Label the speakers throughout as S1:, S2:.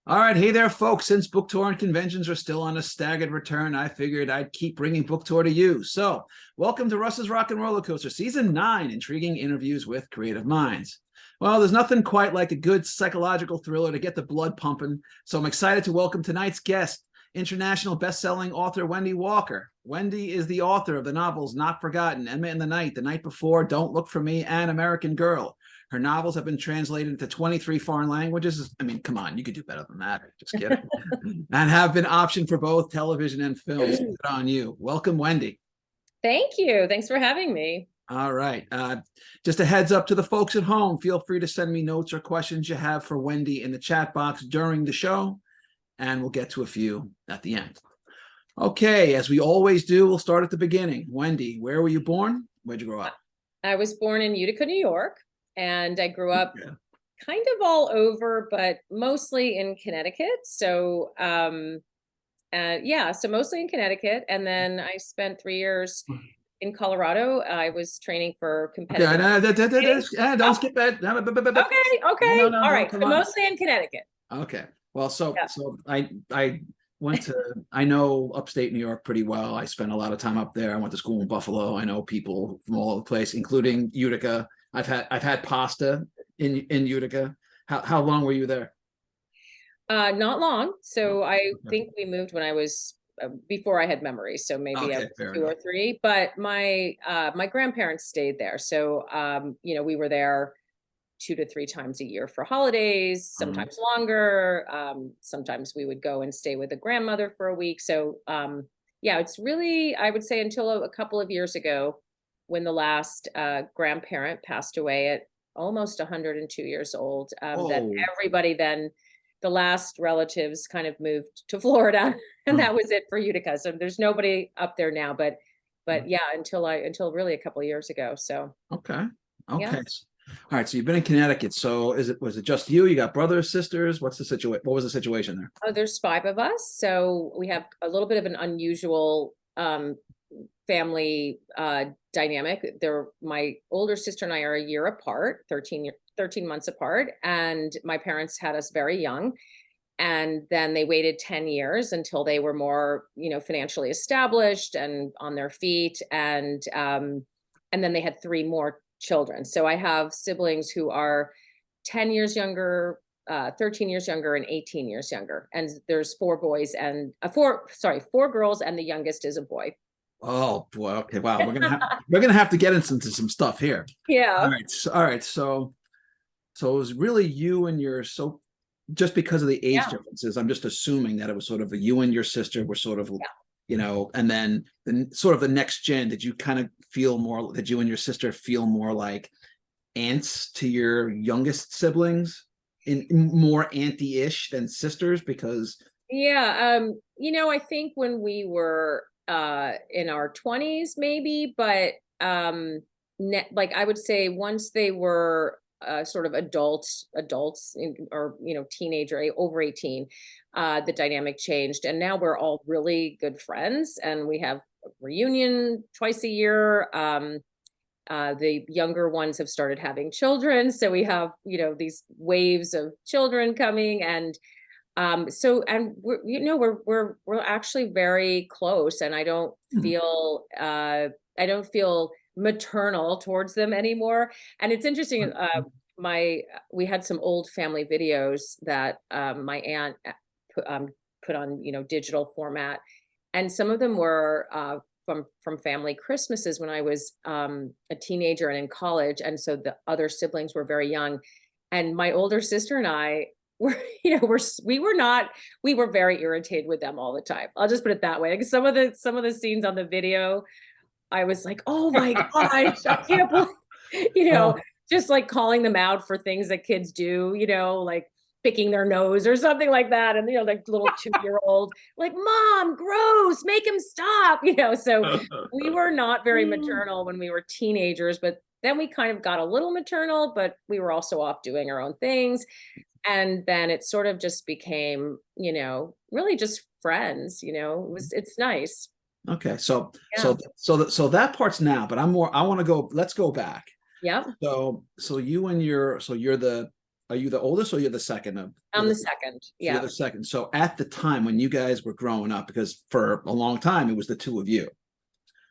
S1: All right, hey there, folks. Since book tour and conventions are still on a staggered return, I figured I'd keep bringing book tour to you. So, welcome to Russ's Rockin' Rollercoaster, Season 9, Intriguing Interviews with Creative Minds. Well, there's nothing quite like a good psychological thriller to get the blood pumping, so I'm excited to welcome tonight's guest, international best-selling author Wendy Walker. Wendy is the author of the novels Not Forgotten, Emma in the Night Before, Don't Look for Me, and American Girl. Her novels have been translated into 23 foreign languages. I mean, come on, you could do better than that. Just kidding. And have been optioned for both television and films. Good on you. Welcome, Wendy.
S2: Thank you. Thanks for having me.
S1: All right. Just a heads up to the folks at home. Feel free to send me notes or questions you have for Wendy in the chat box during the show, and we'll get to a few at the end. Okay, as we always do, we'll start at the beginning. Wendy, where were you born? Where'd you grow up?
S2: I was born in Utica, New York. And I grew up kind of all over, but mostly in Connecticut. So, so mostly in Connecticut. And then I spent 3 years in Colorado. I was training for competitive.
S1: Don't skip that.
S2: Okay.
S1: No,
S2: all right. So mostly in Connecticut.
S1: Okay. Well, so I went to, I know upstate New York pretty well. I spent a lot of time up there. I went to school in Buffalo. I know people from all over the place, including Utica. I've had pasta in Utica. How long were you there?
S2: Not long. So I think we moved when I was before I had memories. So maybe I was 2 or 3. But my grandparents stayed there. So we were there 2 to 3 times a year for holidays, sometimes longer. Sometimes we would go and stay with a grandmother for a week. So it's really, I would say, until a couple of years ago, when the last grandparent passed away at almost 102 years old, that everybody then, the last relatives kind of moved to Florida, and that was it for Utica. So there's nobody up there now, but yeah, until really a couple of years ago. So
S1: okay.
S2: Yeah.
S1: All right, so you've been in Connecticut. So was it just you? You got brothers, sisters? What's the situation? What was the situation there?
S2: Oh, there's 5 of us. So we have a little bit of an unusual family dynamic. My older sister and I are a year apart, 13 months apart, and my parents had us very young. And then they waited 10 years until they were more, financially established and on their feet. And then they had 3 more children. So I have siblings who are 10 years younger, 13 years younger, and 18 years younger. And there's 4 boys and 4 girls, and the youngest is a boy.
S1: Oh boy. Okay. Wow. We're gonna have to get into some stuff here.
S2: Yeah.
S1: All right. So it was really you and just because of the age differences, I'm just assuming that it was sort of you and your sister were sort of, and then sort of the next gen. Did you kind of feel more? Did you and your sister feel more like aunts to your youngest siblings, in more auntie-ish than sisters? Because
S2: I think when we were in our 20s maybe, but like I would say once they were sort of adults or teenager over 18, the dynamic changed, and now we're all really good friends, and we have a reunion twice a year. The younger ones have started having children, so we have these waves of children coming, and we're actually very close, and I don't feel maternal towards them anymore. And it's interesting, we had some old family videos that my aunt put on digital format, and some of them were from family Christmases when I was a teenager and in college, and so the other siblings were very young, and my older sister and I we were very irritated with them all the time. I'll just put it that way. Like some of the scenes on the video, I was like, oh my gosh, I can't believe, just like calling them out for things that kids do, like picking their nose or something like that. And, like little 2-year-old, like, Mom, gross, make him stop, so we were not very maternal when we were teenagers, but then we kind of got a little maternal, but we were also off doing our own things. And then it sort of just became, really just friends, it's nice.
S1: Okay. So that part's now, but let's go back.
S2: Yeah.
S1: So you're the are you the oldest or you're the second of?
S2: I'm the second.
S1: So you're
S2: Yeah.
S1: the second. So at the time when you guys were growing up, because for a long time it was the two of you.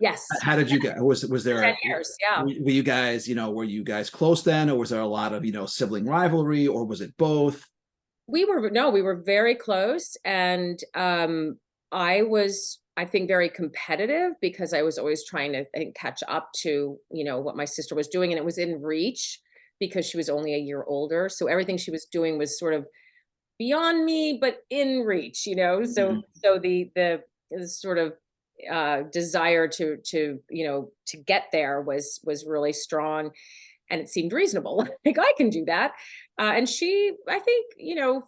S2: Yes.
S1: How did you get? Was there
S2: 10 years. Yeah.
S1: were you guys, were you guys close then, or was there a lot of sibling rivalry, or was it both?
S2: We were very close. And I think, very competitive because I was always trying to, I think, catch up to, what my sister was doing. And it was in reach because she was only a year older. So everything she was doing was sort of beyond me, but in reach,
S1: Mhm.
S2: so the sort of desire to get there was really strong, and it seemed reasonable. Like, I can do that. And she, I think,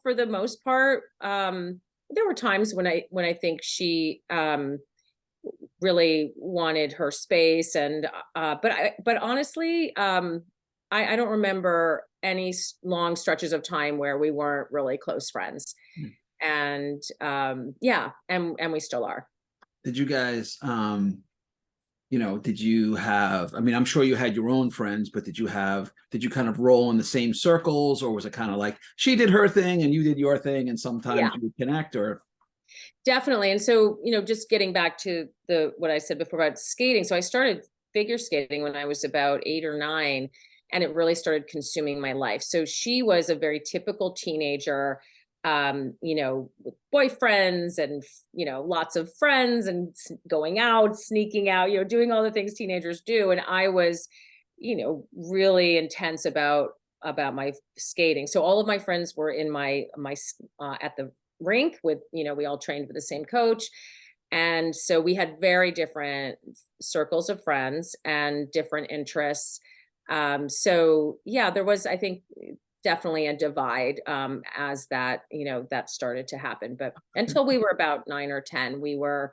S2: for the most part, there were times when I think she really wanted her space. And but honestly, I don't remember any long stretches of time where we weren't really close friends.
S1: Mm.
S2: And yeah, and we still are.
S1: Did you guys, did you have, I mean, I'm sure you had your own friends, but did you kind of roll in the same circles, or was it kind of like she did her thing and you did your thing and sometimes
S2: Yeah.
S1: you would connect, or?
S2: Definitely. And so, just getting back to what I said before about skating. So I started figure skating when I was about 8 or 9, and it really started consuming my life. So she was a very typical teenager, with boyfriends and, lots of friends and going out, sneaking out, doing all the things teenagers do. And I was, really intense about my skating. So all of my friends were in my at the rink with, we all trained with the same coach. And so we had very different circles of friends and different interests. So yeah, there was, I think, definitely a divide as that started to happen. But until we were about 9 or 10, we were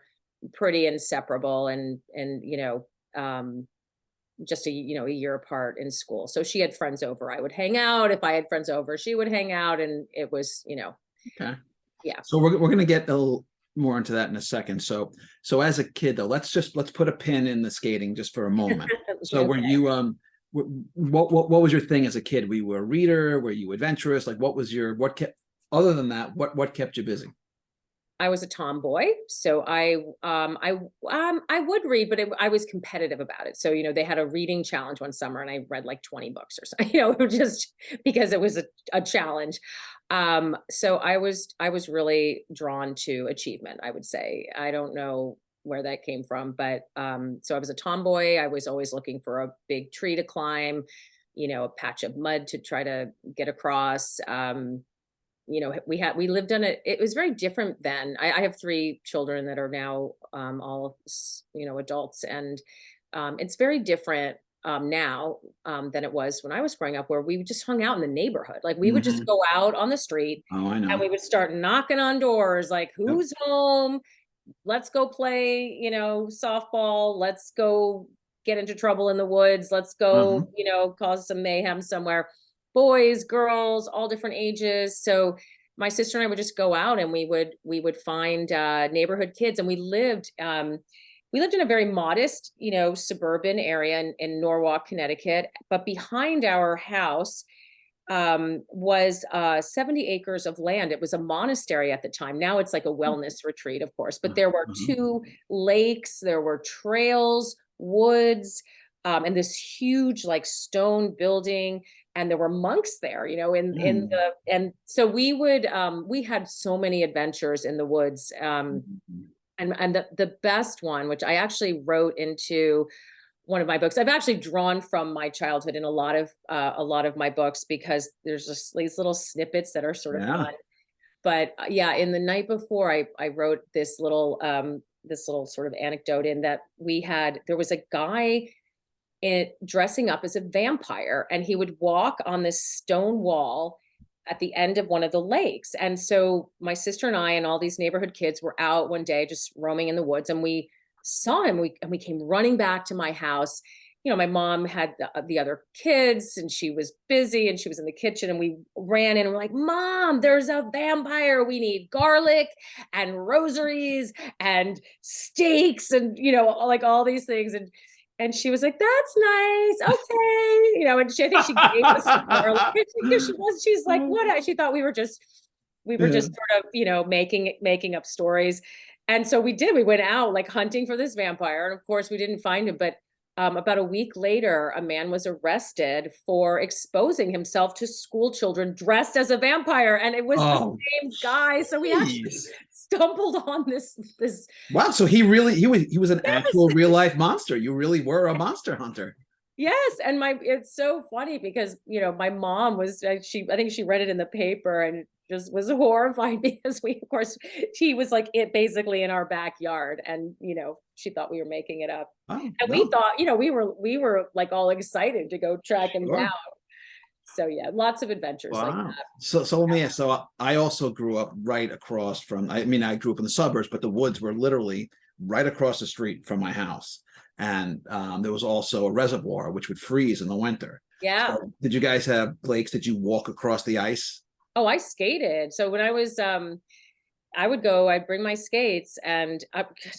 S2: pretty inseparable, and just a year apart in school. So she had friends over, I would hang out. If I had friends over, she would hang out, and it was,
S1: Okay.
S2: yeah.
S1: So we're going to get a little more into that in a second. So as a kid though, let's put a pin in the skating just for a moment. So were
S2: Okay.
S1: you what was your thing as a kid? Were you a reader? Were you adventurous? Like, what kept, other than that, what kept you busy?
S2: I was a tomboy, so I would read, but I was competitive about it. So they had a reading challenge one summer, and I read like 20 books or something. Just because it was a challenge. So I was really drawn to achievement, I would say. I don't know where that came from, but so I was a tomboy. I was always looking for a big tree to climb, a patch of mud to try to get across. We lived on it was very different then. I have 3 children that are now all adults, and it's very different now than it was when I was growing up, where we just hung out in the neighborhood. Like, we would just
S1: Mhm.
S2: go out on the street,
S1: Oh, I
S2: and
S1: know.
S2: we would start knocking on doors, like,
S1: Yep.
S2: who's home? Let's go play, softball. Let's go get into trouble in the woods. Let's
S1: Uh-huh.
S2: go, cause some mayhem somewhere. Boys, girls, all different ages. So my sister and I would just go out, and we would find neighborhood kids, and we lived in a very modest, suburban area in Norwalk, Connecticut. But behind our house was 70 acres of land. It was a monastery at the time. Now it's like a wellness retreat, of course, but there were
S1: Uh-huh.
S2: 2 lakes, there were trails, woods, and this huge, like, stone building. And there were monks there,
S1: Mm.
S2: and so we had so many adventures in the woods. And the best one, which I actually wrote into one of my books. I've actually drawn from my childhood in a lot of my books, because there's just these little snippets that are sort of
S1: Yeah.
S2: fun. But yeah, in the night before, I wrote this little sort of anecdote, in that there was a guy dressing up as a vampire, and he would walk on this stone wall at the end of one of the lakes. And so my sister and I and all these neighborhood kids were out one day just roaming in the woods, and we saw him. We came running back to my house. My mom had the other kids, and she was busy, and she was in the kitchen, and we ran in, and we're like, Mom, there's a vampire. We need garlic and rosaries and steaks and, like, all these things. And she was like, "That's nice. Okay." You know, and I think she gave us more, like, she's like, "What?" She thought we were
S1: Yeah.
S2: just sort of, you know, making up stories. And so we went out like hunting for this vampire. And of course we didn't find him, but about a week later, a man was arrested for exposing himself to school children dressed as a vampire. And it was the
S1: Oh,
S2: same guy. So we actually
S1: jeez.
S2: stumbled on this.
S1: Wow. So he was an actual
S2: Yes.
S1: real life monster. You really were a monster hunter.
S2: Yes, and it's so funny because, you know, my mom was, I think she read it in the paper and just was horrified because of course, he was like it basically in our backyard, and, you know, she thought we were making it up.
S1: Oh,
S2: And we
S1: no.
S2: thought, you know, we were like all excited to go track him down.
S1: Sure.
S2: So yeah, lots of adventures like
S1: Wow.
S2: that.
S1: So let me ask. So I also grew up right across from, I mean, I grew up in the suburbs, but the woods were literally right across the street from my house. And there was also a reservoir which would freeze in the winter.
S2: Yeah.
S1: So did you guys have lakes? Did you walk across the ice?
S2: Oh, I skated. So when I was I'd bring my skates, and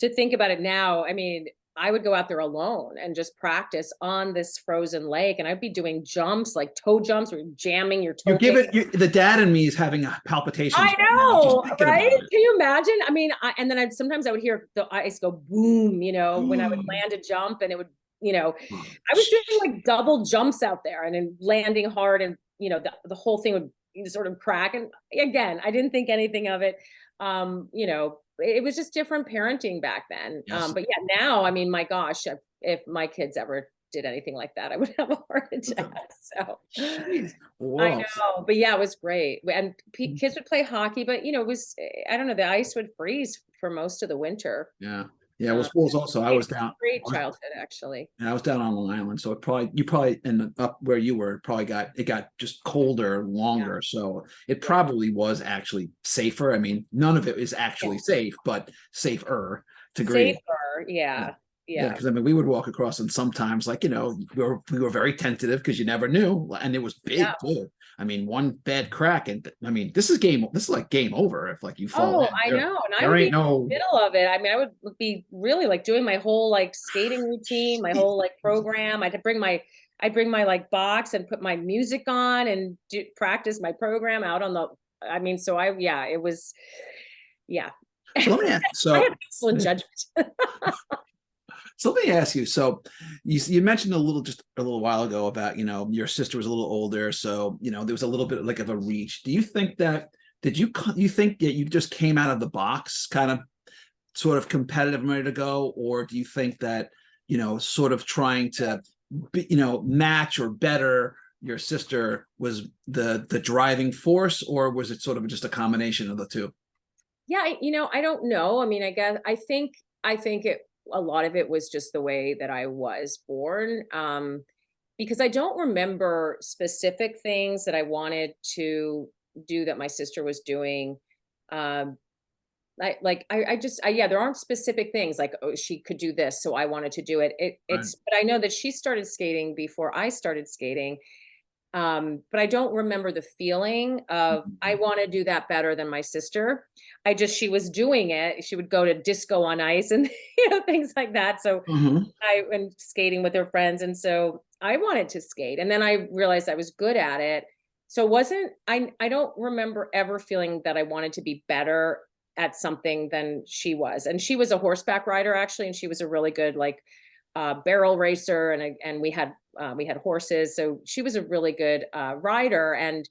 S2: to think about it now, I mean, I would go out there alone and just practice on this frozen lake, and I'd be doing jumps, like toe jumps, where you're jamming your
S1: You
S2: toe
S1: give
S2: peg.
S1: the dad in me is having palpitations
S2: I
S1: right now, just
S2: know,
S1: thinking
S2: right?
S1: about it.
S2: Can you imagine? I mean, and then sometimes I would hear the ice go boom, you know, when I would
S1: Oh,
S2: land a jump, and it would, you know, I was doing like double jumps out there and then landing hard, and, you know, the whole thing would sort of crack. And again, I didn't think anything of it. You know, it was just different parenting back then.
S1: yes.
S2: But yeah, now, I mean, my gosh, if my kids ever did anything like that, I would have a heart attack. So
S1: Jeez.
S2: I
S1: Whoa.
S2: know, but yeah, it was great. And kids would play hockey, but, you know, it was, I don't know, the ice would freeze for most of the winter.
S1: Yeah. Yeah. Well,
S2: Um,
S1: schools also, I
S2: great,
S1: was down.
S2: great
S1: I was
S2: childhood, actually.
S1: And I was down on Long Island, so you probably up where you were, it got just colder
S2: Yeah,
S1: longer. So it
S2: yeah,
S1: probably was actually safer. I mean, none of it is
S2: yeah.
S1: actually safe, but safer to agree.
S2: Safer,
S1: Yeah.
S2: yeah,
S1: Yeah,
S2: yeah,
S1: because I mean, we would walk across, and sometimes, like, we were very tentative because you never knew, and it was
S2: yeah.
S1: big too. I mean, one bad crack, and I mean, this is like game over if like you fall
S2: Oh,
S1: in.
S2: I know, and I
S1: There
S2: would be
S1: ain't
S2: in
S1: no.
S2: the middle of it. I mean, I would be really like doing my whole like skating routine, my whole like program. I'd bring my like box and put my music on and practice my program out on the. I mean, so yeah, it was, yeah.
S1: So let me ask.
S2: I
S1: So
S2: have excellent judgment.
S1: So let me ask you. So you mentioned just a little while ago about, your sister was a little older, so there was a little bit like of a reach. Do you think that you think that you just came out of the box kind of sort of competitive and ready to go, or do you think that sort of trying to match or better your sister was the driving force, or was it sort of just a combination of the two?
S2: Yeah, you know, I don't know. I mean, I think a lot of it was just the way that I was born. Because I don't remember specific things that I wanted to do that my sister was doing. Um, yeah, there aren't specific things like, oh, she could do this, so I wanted to do it.
S1: Right.
S2: But I know that she started skating before I started skating. But I don't remember the feeling of I
S1: Mhm.
S2: want to do that better than my sister. She was doing it. She would go to disco on ice and things like that. So
S1: Mhm.
S2: I went skating with her friends, and so I wanted to skate. And then I realized I was good at it. So it wasn't I don't remember ever feeling that I wanted to be better at something than she was. And she was a horseback rider actually, and she was a really good like barrel racer, and we had horses. So she was a really good rider, and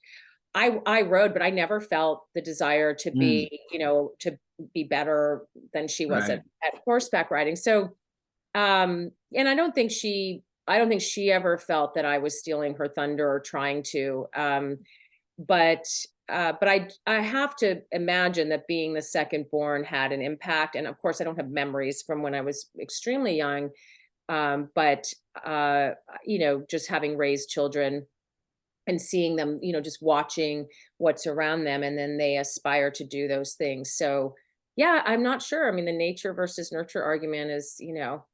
S2: I rode, but I never felt the desire to
S1: Mm.
S2: be, you know, to be better than she was
S1: Right.
S2: at horseback riding. So and I don't think she ever felt that I was stealing her thunder or trying to. But I have to imagine that being the second born had an impact. And of course, I don't have memories from when I was extremely young. But you know, just having raised children and seeing them, you know, just watching what's around them, and then they aspire to do those things. So yeah, I'm not sure. I mean, the nature versus nurture argument is, you know,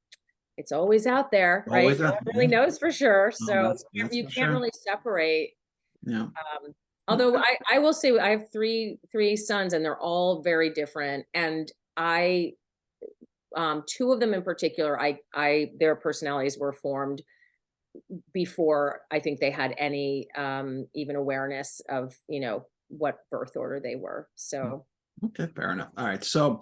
S2: it's always out there, right?
S1: Always
S2: No
S1: a
S2: one really
S1: yeah.
S2: knows for sure.
S1: No,
S2: So
S1: that's
S2: you
S1: for
S2: can't
S1: sure.
S2: really separate.
S1: Yeah.
S2: Although I will say I have three sons, and they're all very different. And I Two of them in particular, their personalities were formed before I think they had any even awareness of, what birth order they were. So
S1: Okay, fair enough. All right. So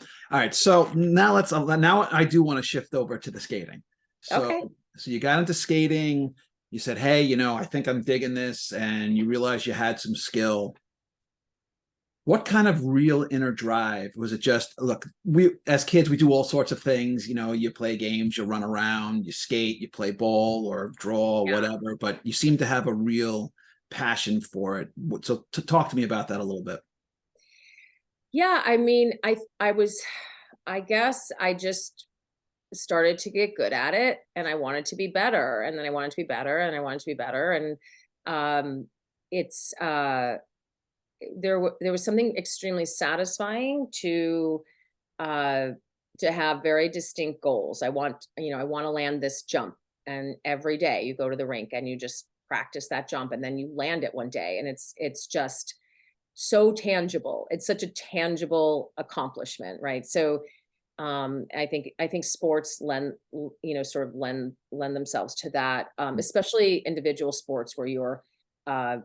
S1: now now I do want to shift over to the skating. So,
S2: okay.
S1: so you got into skating. You said, "Hey, I think I'm digging this," and you realized you had some skill. What kind of real inner drive was it? Just look, we as kids we do all sorts of things. You play games, you run around, you skate, you play ball or draw,
S2: Yeah.
S1: whatever. But you seem to have a real passion for it. So, to talk to me about that a little bit.
S2: Yeah, I mean, I guess I just started to get good at it, and I wanted to be better, and then I wanted to be better, and I wanted to be better, and it's there was something extremely satisfying uh to have very distinct goals. I want to land this jump, and every day you go to the rink and you just practice that jump, and then you land it one day, and it's just so tangible. It's such a tangible accomplishment, right? So I think sports sort of lend themselves to that, especially individual sports where you're like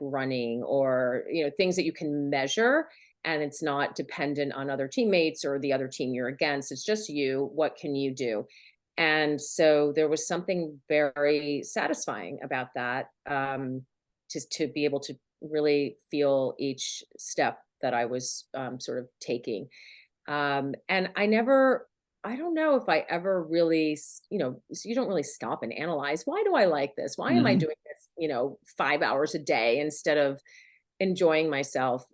S2: running, or things that you can measure, and it's not dependent on other teammates or the other team you're against. It's just you. What can you do? And so there was something very satisfying about that, just to be able to really feel each step that I was sort of taking. And I don't know if I ever really, so you don't really stop and analyze, why do I like this? Why am I
S1: Mhm.
S2: doing this, 5 hours a day instead of enjoying myself?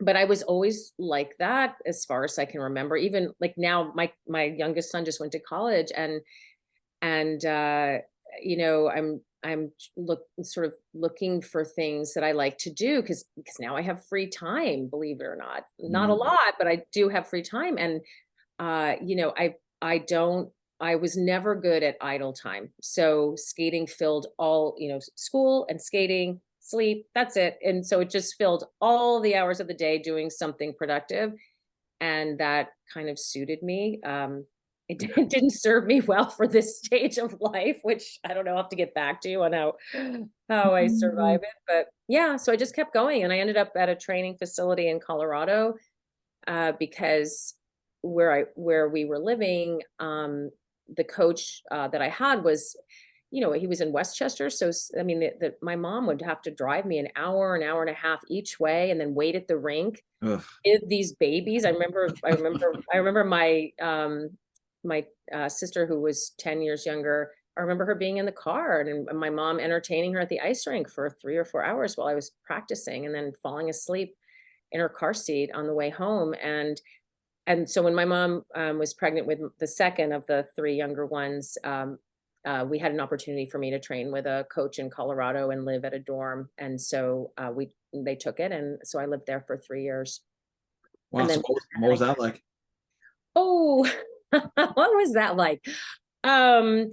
S2: But I was always like that as far as I can remember. Even like now, my youngest son just went to college, and I'm sort of looking for things that I like to do, because now I have free time, believe it or not. Not a
S1: Mm.
S2: lot, but I do have free time. And I don't I was never good at idle time. So skating filled all, school and skating, sleep, that's it. And so it just filled all the hours of the day doing something productive, and that kind of suited me. It didn't serve me well for this stage of life, which I don't know. I'll have to get back to you on how I survive it. But yeah, so I just kept going, and I ended up at a training facility in Colorado, because where we were living, the coach that I had was, he was in Westchester. So I mean, my mom would have to drive me an hour and a half each way, and then wait at the rink
S1: Ugh.
S2: these babies. I remember my sister, who was 10 years younger. I remember her being in the car, and my mom entertaining her at the ice rink for 3 or 4 hours while I was practicing, and then falling asleep in her car seat on the way home. And so when my mom was pregnant with the second of the three younger ones, we had an opportunity for me to train with a coach in Colorado and live at a dorm. And so they took it, and so I lived there for 3 years.
S1: Wow.
S2: And
S1: So
S2: then,
S1: what was that like?
S2: oh, what was that like? Um,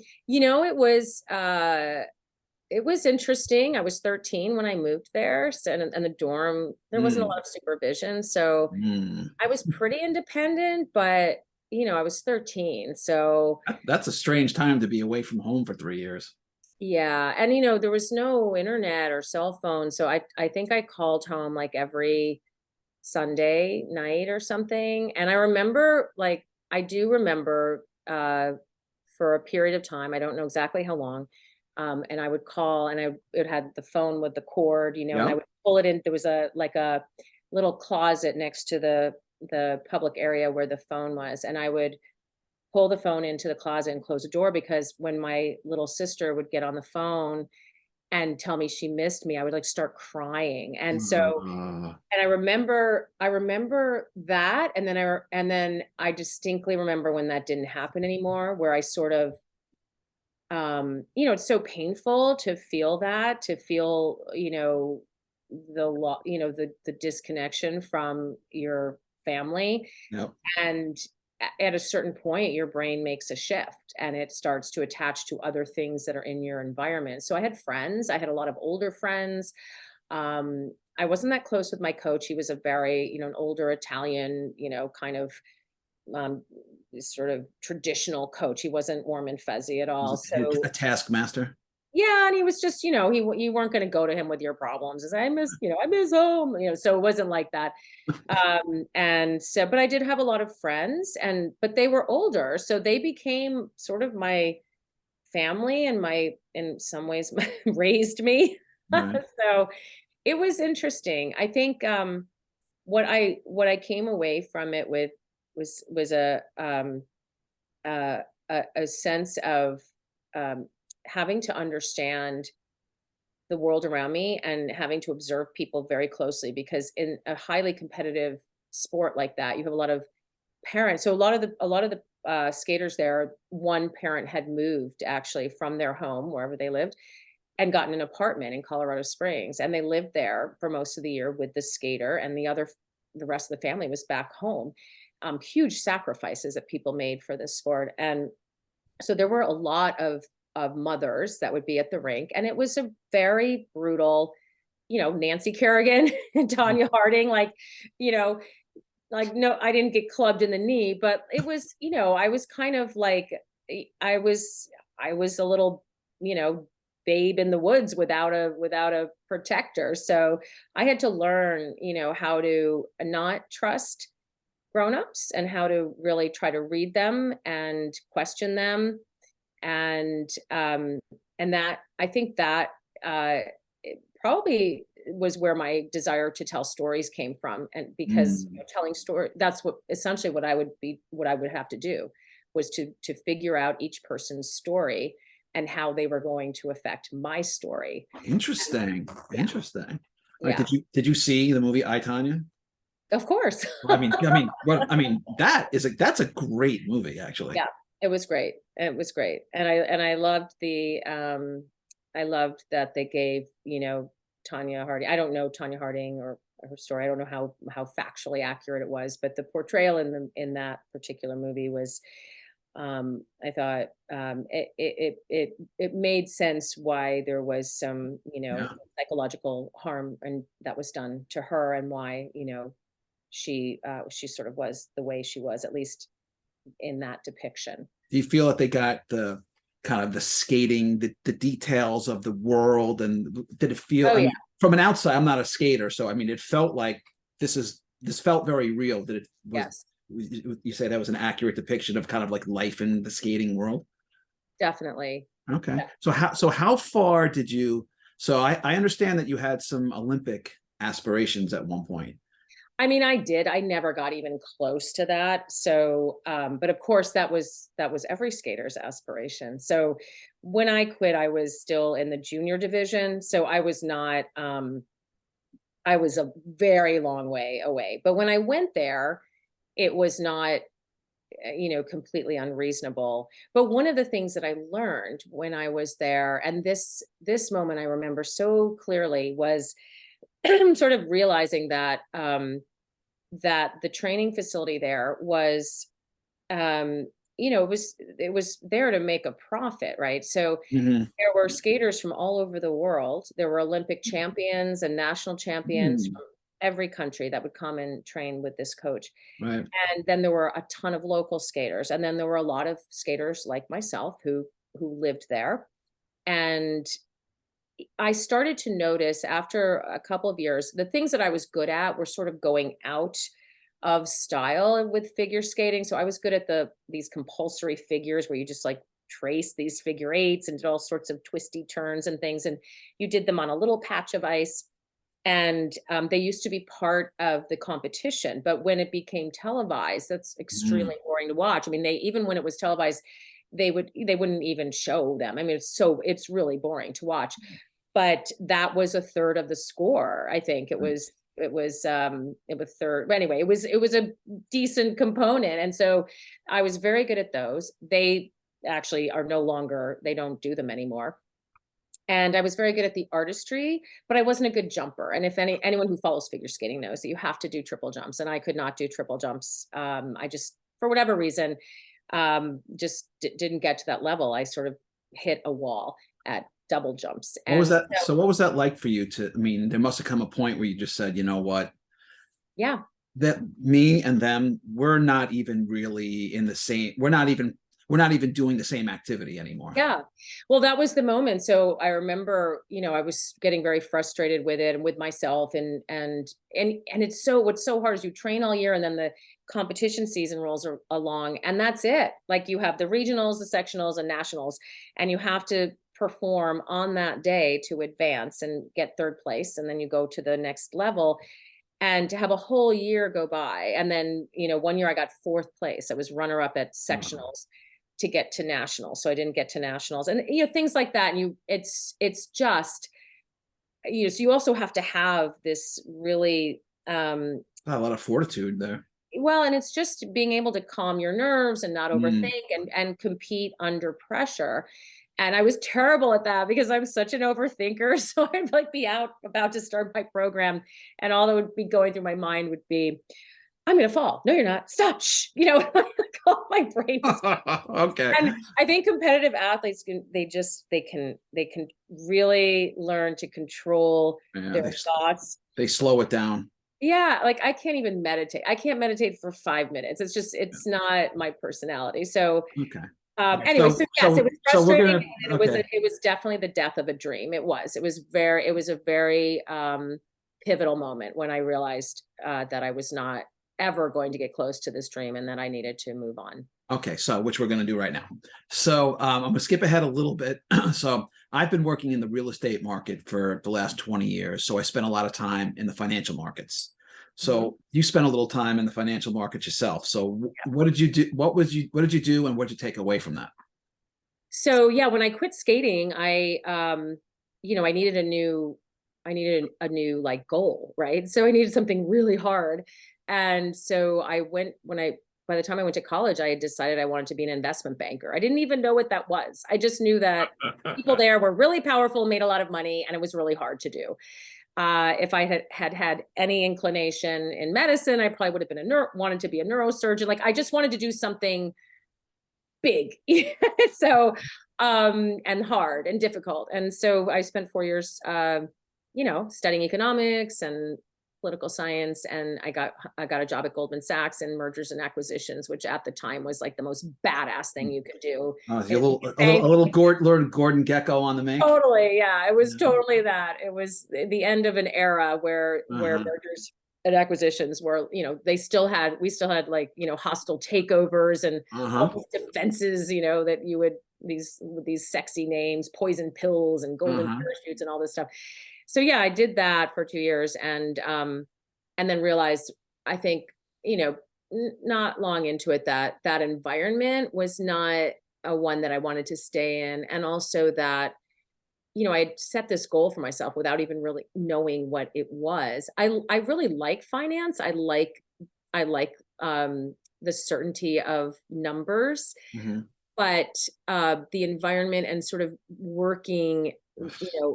S2: it was interesting. I was 13 when I moved there. So, and the dorm, there wasn't a
S1: Mm.
S2: lot of supervision. So
S1: Mm.
S2: I was pretty independent, but I was 13. So
S1: That's a strange time to be away from home for 3 years.
S2: yeah. And there was no internet or cell phone. So I think I called home like every Sunday night or something. And I remember, like, I do remember for a period of time, I don't know exactly how long. And I would call, and it had the phone with the cord, and I
S1: Yeah.
S2: would pull it in. There was a little closet next to the public area where the phone was. And I would pull the phone into the closet and close the door, because when my little sister would get on the phone and tell me she missed me, I would like start crying. And so,
S1: Uh,
S2: and I remember that, and then I distinctly remember when that didn't happen anymore, where I sort of, it's so painful to feel that, to feel, the disconnection from your family.
S1: yep.
S2: And at a certain point, your brain makes a shift, and it starts to attach to other things that are in your environment. So I had friends, I had a lot of older friends. I wasn't that close with my coach. He was a very, an older Italian, kind of um, sort of traditional coach. He wasn't warm and fuzzy at all.
S1: Was it
S2: So
S1: a taskmaster?
S2: yeah, and he was just, you weren't going to go to him with your problems. As I miss home, so it wasn't like that. And so, but I did have a lot of friends, but they were older, so they became sort of my family, and in some ways, raised me.
S1: Right.
S2: So it was interesting. I think what I came away from it with was uh, a sense of um, having to understand the world around me and having to observe people very closely, because in a highly competitive sport like that, you have a lot of parents. So a lot of the skaters there, one parent had moved actually from their home wherever they lived and gotten an apartment in Colorado Springs, and they lived there for most of the year with the skater, and the rest of the family was back home. Huge sacrifices that people made for this sport. And so there were a lot of mothers that would be at the rink, and it was a very brutal, Nancy Kerrigan and Tanya Harding, you know, no, I didn't get clubbed in the knee, but it was, I was kind of like, I was a little, you know, babe in the woods without a protector. So I had to learn, how to not trust grown-ups and how to really try to read them and question them. And that, I think that it probably was where my desire to tell stories came from. And because
S1: Mm.
S2: telling story, that's essentially what I would have to do, was to figure out each person's story and how they were going to affect my story.
S1: Interesting.
S2: Yeah,
S1: Interesting. All right.
S2: yeah,
S1: Did you see the movie I, Tonya?
S2: of course.
S1: That's a great movie, actually.
S2: Yeah, it was great. It was great. And I loved I loved that they gave, Tanya Harding. I don't know Tanya Harding or her story. I don't know how factually accurate it was, but the portrayal in that particular movie was, I thought, it made sense why there was some,
S1: Yeah.
S2: psychological harm and that was done to her, and why, she sort of was the way she was, at least in that depiction.
S1: Do you feel that they got the kind of the skating, the details of the world, and did it feel?
S2: Oh
S1: I
S2: yeah,
S1: mean, from an outside, I'm not a skater, so I mean, it felt like this felt very real. Did it was
S2: yes,
S1: you say that was an accurate depiction of kind of like life in the skating world?
S2: definitely.
S1: Okay. So how far did you? So I understand that you had some Olympic aspirations at one point.
S2: I mean, I did. I never got even close to that. So, but of course, that was every skater's aspiration. So, when I quit, I was still in the junior division. So I was not. I was a very long way away. But when I went there, it was not, completely unreasonable. But one of the things that I learned when I was there, and this moment I remember so clearly, was sort of realizing that the training facility there was, it was there to make a profit, right? So
S1: Mhm.
S2: there were skaters from all over the world. There were Olympic champions and national champions
S1: Mm.
S2: from every country that would come and train with this coach.
S1: Right.
S2: And then there were a ton of local skaters, and then there were a lot of skaters like myself who lived there. And I started to notice after a couple of years, the things that I was good at were sort of going out of style with figure skating. So I was good at these compulsory figures where you just like trace these figure eights and did all sorts of twisty turns and things. And you did them on a little patch of ice. And they used to be part of the competition. But when it became televised, that's
S1: Mm.
S2: extremely boring to watch. I mean, even when it was televised, they wouldn't even show them. I mean, it's really boring to watch. But that was a third of the score. I think it was third. But anyway, it was a decent component. And so I was very good at those. They actually are no longer, they don't do them anymore. And I was very good at the artistry, but I wasn't a good jumper. And if anyone who follows figure skating knows that you have to do triple jumps, and I could not do triple jumps. I just, for whatever reason, just didn't get to that level. I sort of hit a wall at double jumps.
S1: What was
S2: And
S1: that? So what was that like for you to, I mean, there must have come a point where you just said, you know what,
S2: yeah,
S1: that me and them, we're not even really in the same, we're not even doing the same activity anymore.
S2: Yeah. Well, that was the moment. So I remember, I was getting very frustrated with it and with myself and it's what's so hard is you train all year and then the competition season rolls along and that's it. Like you have the regionals, the sectionals and nationals, and you have to perform on that day to advance and get third place. And then you go to the next level. And to have a whole year go by. And then, one year I got fourth place. I was runner up at sectionals to get to nationals. So I didn't get to nationals and, things like that. And it's just, so you also have to have this really,
S1: a lot of fortitude there.
S2: Well, and it's just being able to calm your nerves and not overthink and compete under pressure. And I was terrible at that because I'm such an overthinker. So I'd like be out about to start my program and all that would be going through my mind would be, I'm going to fall. No, you're not. Stop. Shh. All my brain.
S1: Okay.
S2: And I think competitive athletes they can really learn to control their thoughts.
S1: They slow it down.
S2: Yeah. Like I can't even meditate. I can't meditate for 5 minutes. It's not my personality. So,
S1: okay.
S2: Anyway, so yes, it was frustrating. It was definitely the death of a dream. It was a very pivotal moment when I realized that I was not ever going to get close to this dream and that I needed to move on.
S1: Okay, so which we're going to do right now. So I'm going to skip ahead a little bit. So I've been working in the real estate market for the last 20 years. So I spent a lot of time in the financial markets. So you spent a little time in the financial market yourself. So what did you do? What did you do and what did you take away from that?
S2: So yeah, when I quit skating, I needed a new like goal, right? So I needed something really hard. And so by the time I went to college, I had decided I wanted to be an investment banker. I didn't even know what that was. I just knew that people there were really powerful, made a lot of money, and it was really hard to do. If I had any inclination in medicine, I probably would have been wanted to be a neurosurgeon. Like I just wanted to do something big. So, and hard and difficult. And so I spent 4 years, studying economics and political science. And I got a job at Goldman Sachs in mergers and acquisitions, which at the time was like the most badass thing you could do.
S1: A little Gordon Gecko on the make.
S2: Totally. Yeah. It was totally that. It was the end of an era where mergers and acquisitions were, we still had like, hostile takeovers and all these defenses, that you would, these sexy names, poison pills and golden parachutes and all this stuff. So yeah, I did that for 2 years and then realized, I think, not long into it that environment was not a one that I wanted to stay in. And also that, I set this goal for myself without even really knowing what it was. I really like finance. I like the certainty of numbers, but the environment and sort of working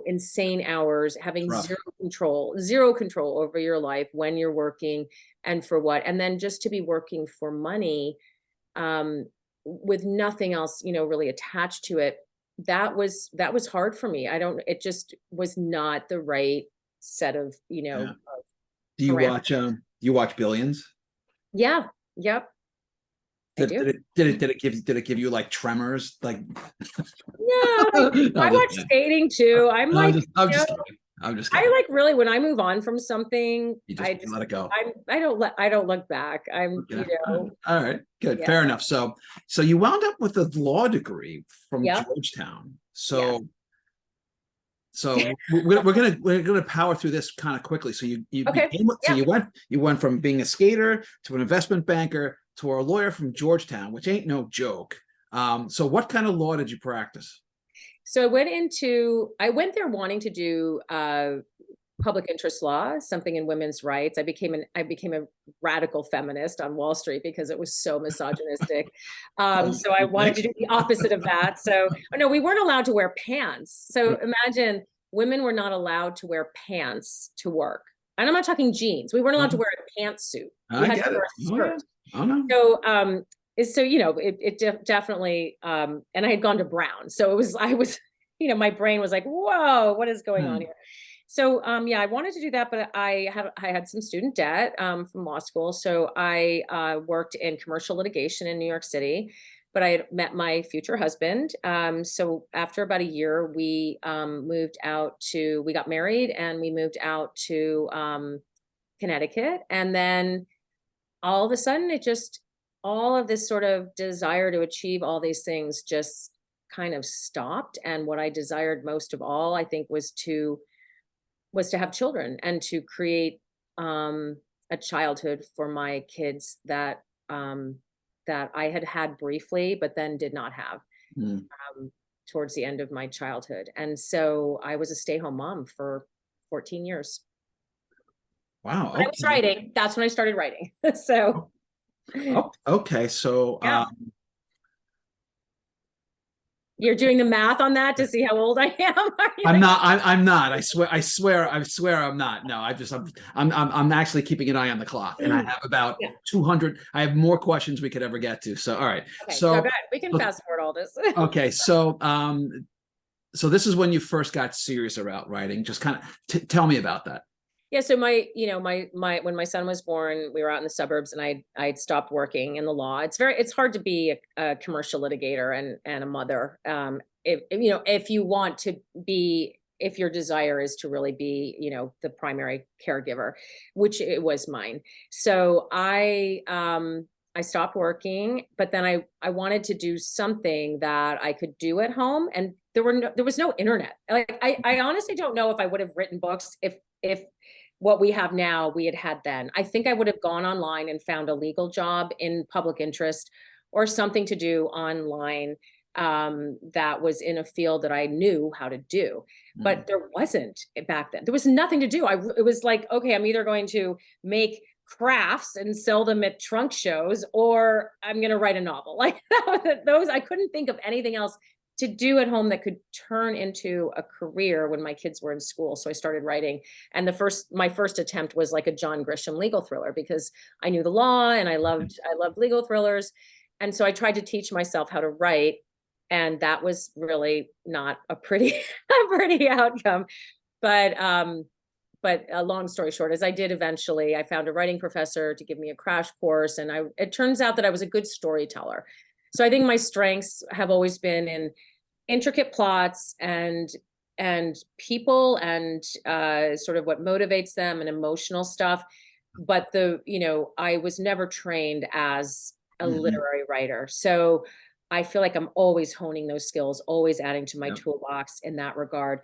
S2: insane hours, having zero control over your life when you're working and for what, and then just to be working for money, with nothing else, really attached to it. That was hard for me. It just was not the right set of,
S1: Do you watch Billions?
S2: Yeah. Yep.
S1: Did it give you like tremors? Like
S2: no, I watch skating too. I'm just kidding. I like really when I move on from something, I just let it go. I don't look back.
S1: All right, good, fair enough. So you wound up with a law degree from Georgetown. So we're gonna power through this kind of quickly. So you went from being a skater to an investment banker to a lawyer from Georgetown, which ain't no joke. So what kind of law did you practice?
S2: So I went there wanting to do public interest law, something in women's rights. I became a radical feminist on Wall Street because it was so misogynistic. So I wanted to do the opposite of that. So no, we weren't allowed to wear pants. So imagine women were not allowed to wear pants to work. And I'm not talking jeans. We weren't allowed to wear a pantsuit. We had to wear a skirt. Oh, no. So, it definitely, and I had gone to Brown. So I was, my brain was like, whoa, what is going on here? So, yeah, I wanted to do that, but I had some student debt from law school. So I worked in commercial litigation in New York City, but I had met my future husband. So after about a year, we we got married and we moved out to Connecticut. And then all of a sudden, all of this sort of desire to achieve all these things just kind of stopped. And what I desired most of all, I think, was to have children and to create a childhood for my kids that that I had had briefly, but then did not have
S1: Mm.
S2: towards the end of my childhood. And so I was a stay-home mom for 14 years.
S1: Wow.
S2: I was writing. That's when I started writing. So
S1: Okay. So
S2: yeah. You're doing the math on that to see how old I am.
S1: I'm not. I'm not. I swear. I'm not. No, I'm actually keeping an eye on the clock, and I have about 200. I have more questions we could ever get to. So, all right.
S2: Okay,
S1: So
S2: we can fast forward all this.
S1: okay. So this is when you first got serious about writing. Just kind of tell me about that.
S2: Yeah, so when my son was born, we were out in the suburbs, and I'd stopped working in the law. It's hard to be a commercial litigator and a mother. If you want to be, if your desire is to really be, the primary caregiver, which it was mine. So I stopped working, but then I wanted to do something that I could do at home, and there was no internet. Like I honestly don't know if I would have written books if what we have now we had then. I think I would have gone online and found a legal job in public interest or something to do online that was in a field that I knew how to do. But there wasn't back then. There was nothing to do. It was like, okay, I'm either going to make crafts and sell them at trunk shows, or I'm going to write a novel. Like those, I couldn't think of anything else to do at home that could turn into a career when my kids were in school. So I started writing. And my first attempt was like a John Grisham legal thriller, because I knew the law and I loved legal thrillers. And so I tried to teach myself how to write. And that was really not a pretty outcome. But a long story short, as I did eventually, I found a writing professor to give me a crash course. And it turns out that I was a good storyteller. So I think my strengths have always been in intricate plots and people and sort of what motivates them and emotional stuff. But I was never trained as a literary writer. So I feel like I'm always honing those skills, always adding to my toolbox in that regard.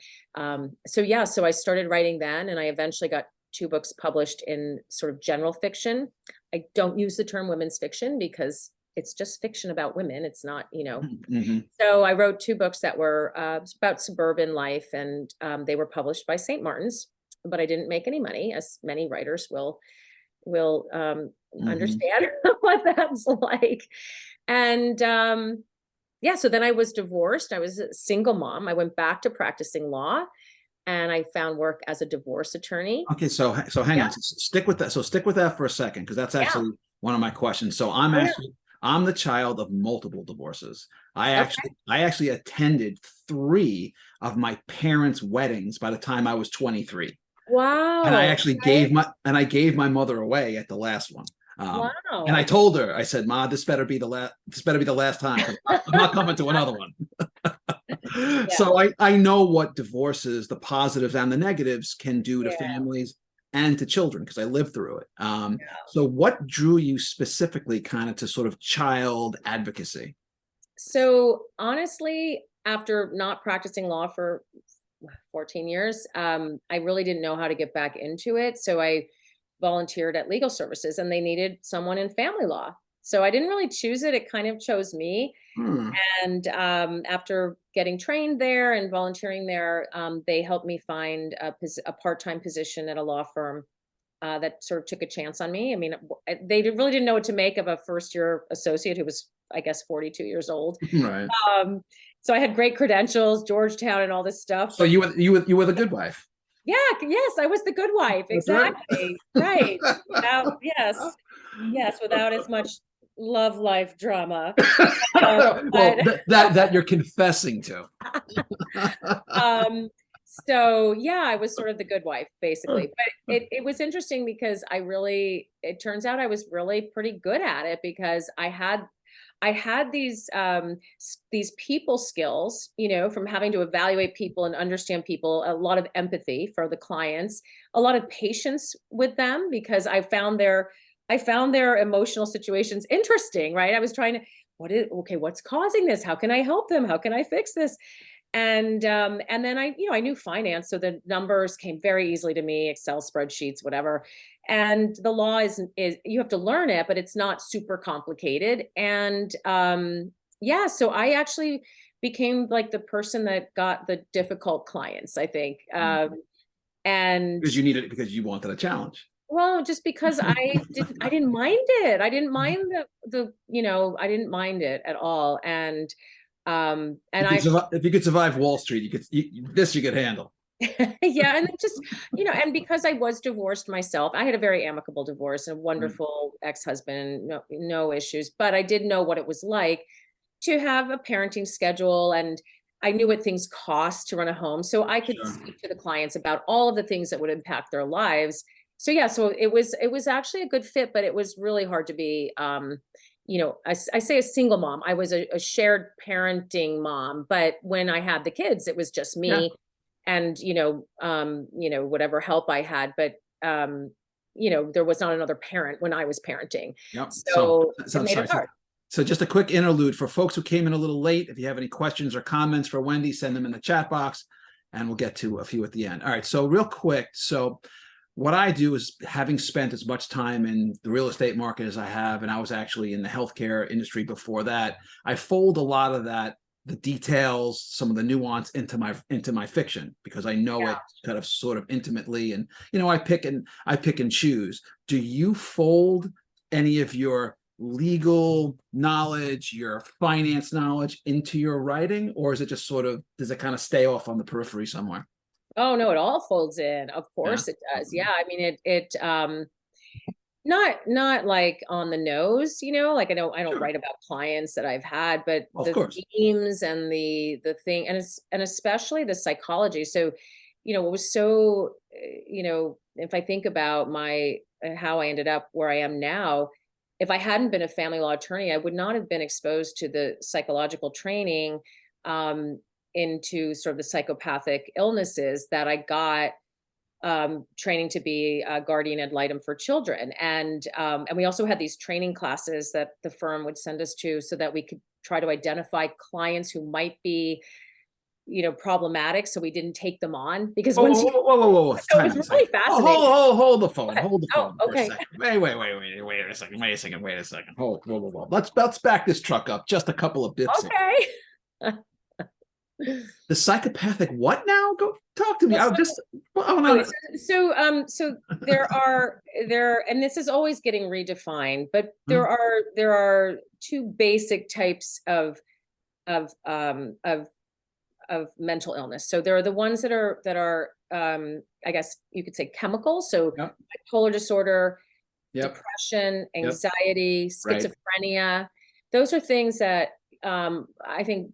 S2: So I started writing then, and I eventually got 2 books published in sort of general fiction. I don't use the term women's fiction because it's just fiction about women. It's not, So I wrote 2 books that were about suburban life, and they were published by St. Martin's, but I didn't make any money, as many writers will understand what that's like. And so then I was divorced. I was a single mom. I went back to practicing law, and I found work as a divorce attorney.
S1: Okay, so hang on. Stick with that. So stick with that for a second, because that's actually one of my questions. So I'm the child of multiple divorces. I actually attended 3 of my parents' weddings by the time I was 23.
S2: Wow.
S1: And I actually gave my mother away at the last one.
S2: Wow.
S1: And I told her, I said, "Ma, this better be the last time. I'm not coming to another one." So I know what divorces, the positives and the negatives, can do to families and to children, because I lived through it. So what drew you specifically kind of to sort of child advocacy?
S2: So honestly, after not practicing law for 14 years, I really didn't know how to get back into it. So I volunteered at legal services, and they needed someone in family law. So I didn't really choose it. It kind of chose me. And after getting trained there and volunteering there, they helped me find a part-time position at a law firm that sort of took a chance on me. I mean, they really didn't know what to make of a first-year associate who was, I guess, 42 years old.
S1: Right.
S2: So I had great credentials, Georgetown, and all this stuff.
S1: So you were the good wife.
S2: Yeah. Yes, I was the good wife. Exactly. Right. Yes. Without as much love life drama.
S1: Well, that you're confessing to.
S2: So yeah, I was sort of the good wife, basically. But it was interesting because it turns out I was really pretty good at it, because I had these people skills, from having to evaluate people and understand people, a lot of empathy for the clients, a lot of patience with them, because I found their emotional situations interesting, right? I was trying to, what's causing this? How can I help them? How can I fix this? And then I knew finance, so the numbers came very easily to me, Excel spreadsheets, whatever. And the law is you have to learn it, but it's not super complicated. And yeah, so I actually became like the person that got the difficult clients, I think. And
S1: Because you needed it, because you wanted a challenge.
S2: well, just because I didn't mind it. I didn't mind I didn't mind it at all. And
S1: If you could survive Wall Street, you could handle.
S2: yeah, and it just, and because I was divorced myself, I had a very amicable divorce, a wonderful ex-husband, no issues, but I did know what it was like to have a parenting schedule, and I knew what things cost to run a home, so I could speak to the clients about all of the things that would impact their lives. So yeah, so it was actually a good fit, but it was really hard to be I say a single mom. I was a shared parenting mom, but when I had the kids, it was just me.
S1: Yeah.
S2: And whatever help I had, but there was not another parent when I was parenting.
S1: Yep.
S2: So it made it hard.
S1: So just a quick interlude for folks who came in a little late. If you have any questions or comments for Wendy, send them in the chat box, and we'll get to a few at the end. All right. So real quick. So what I do is, having spent as much time in the real estate market as I have, and I was actually in the healthcare industry before that, I fold a lot of that, the details, some of the nuance into my fiction, because I know it kind of sort of intimately, and I pick and choose. Do you fold any of your legal knowledge, your finance knowledge into your writing, or is it just does it kind of stay off on the periphery somewhere?
S2: Oh no, it all folds in. Of course it does. Yeah. I mean, it not like on the nose, like I don't write about clients that I've had, but the themes and the thing, and especially the psychology. So, what was so, if I think about how I ended up where I am now, if I hadn't been a family law attorney, I would not have been exposed to the psychological training into sort of the psychopathic illnesses that I got training to be a guardian ad litem for children. And we also had these training classes that the firm would send us to, so that we could try to identify clients who might be, problematic. So we didn't take them on, because
S1: whoa.
S2: So it was really fascinating.
S1: Hold the phone. Hold the phone
S2: for a
S1: second. Wait a second. Hold. Let's back this truck up just a couple of bits.
S2: Okay.
S1: The psychopathic what now? Go talk to me.
S2: So and this is always getting redefined, but there are two basic types of mental illness. So there are the ones that are I guess you could say chemical. So bipolar disorder, depression, anxiety, schizophrenia. Those are things that I think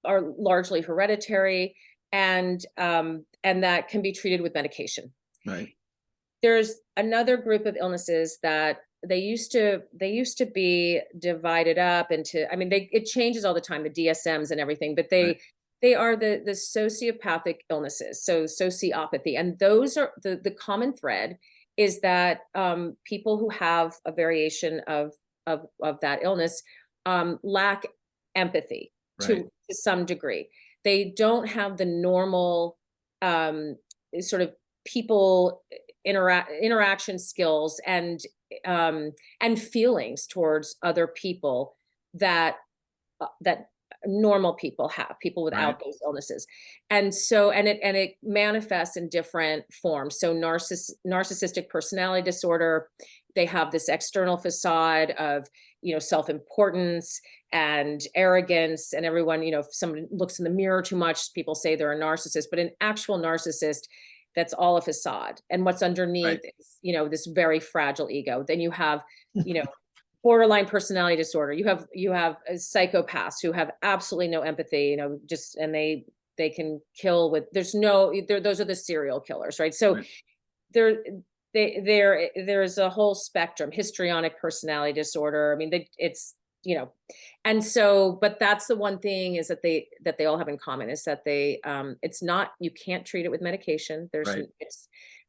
S2: are largely hereditary, and that can be treated with medication.
S1: Right.
S2: There's another group of illnesses that they used to be divided up into. I mean, it changes all the time, the DSMs and everything, but they are the sociopathic illnesses, so sociopathy, and those are the common thread is that people who have a variation of that illness lack empathy to some degree. They don't have the normal sort of people interaction skills and feelings towards other people that normal people have, people without those illnesses. And so, and it manifests in different forms. So narcissistic personality disorder, they have this external facade of, self-importance and arrogance, and everyone, if someone looks in the mirror too much, people say they're a narcissist, but an actual narcissist, that's all a facade. And what's underneath is, this very fragile ego. Then you have, borderline personality disorder. You have psychopaths who have absolutely no empathy, and they kill with, those are the serial killers, right? So
S1: Right.
S2: there there's a whole spectrum, histrionic personality disorder. I mean, it's, and so, but that's the one thing is that they all have in common is that it's not, you can't treat it with medication.
S1: Right.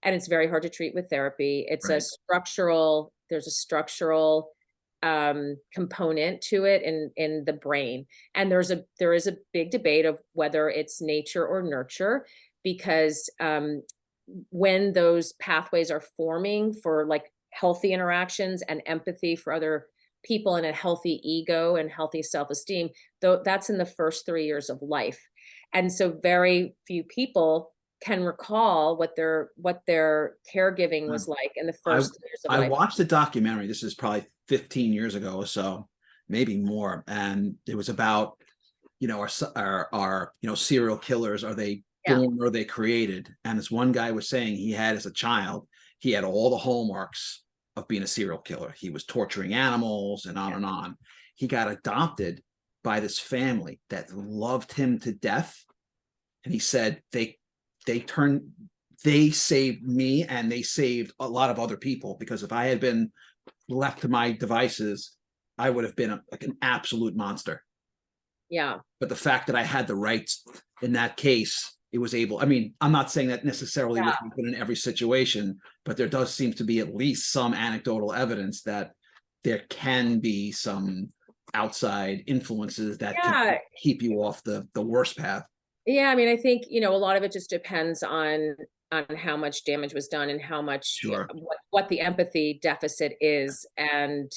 S2: It's very hard to treat with therapy.
S1: Right.
S2: There's a structural component to it in the brain. And there is a big debate of whether it's nature or nurture, because when those pathways are forming for like healthy interactions and empathy for other people and a healthy ego and healthy self-esteem, though that's in the first 3 years of life. And so very few people can recall what their caregiving was like in the first 3 years of
S1: I
S2: life.
S1: watched a documentary. This is probably 15 years ago or so, maybe more. And it was about, our serial killers. Are they born or are they created? And this one guy was saying he had, as a child, he had all the hallmarks of being a serial killer. He was torturing animals and on and on. He got adopted by this family that loved him to death. And he said they saved me and they saved a lot of other people, because if I had been left to my devices, I would have been like an absolute monster.
S2: Yeah.
S1: But the fact that I had the rights in that case, it was able, I mean, I'm not saying that necessarily would happen in every situation, but there does seem to be at least some anecdotal evidence that there can be some outside influences that can keep you off the worst path.
S2: Yeah, I mean, I think, a lot of it just depends on how much damage was done and how much, what the empathy deficit is. And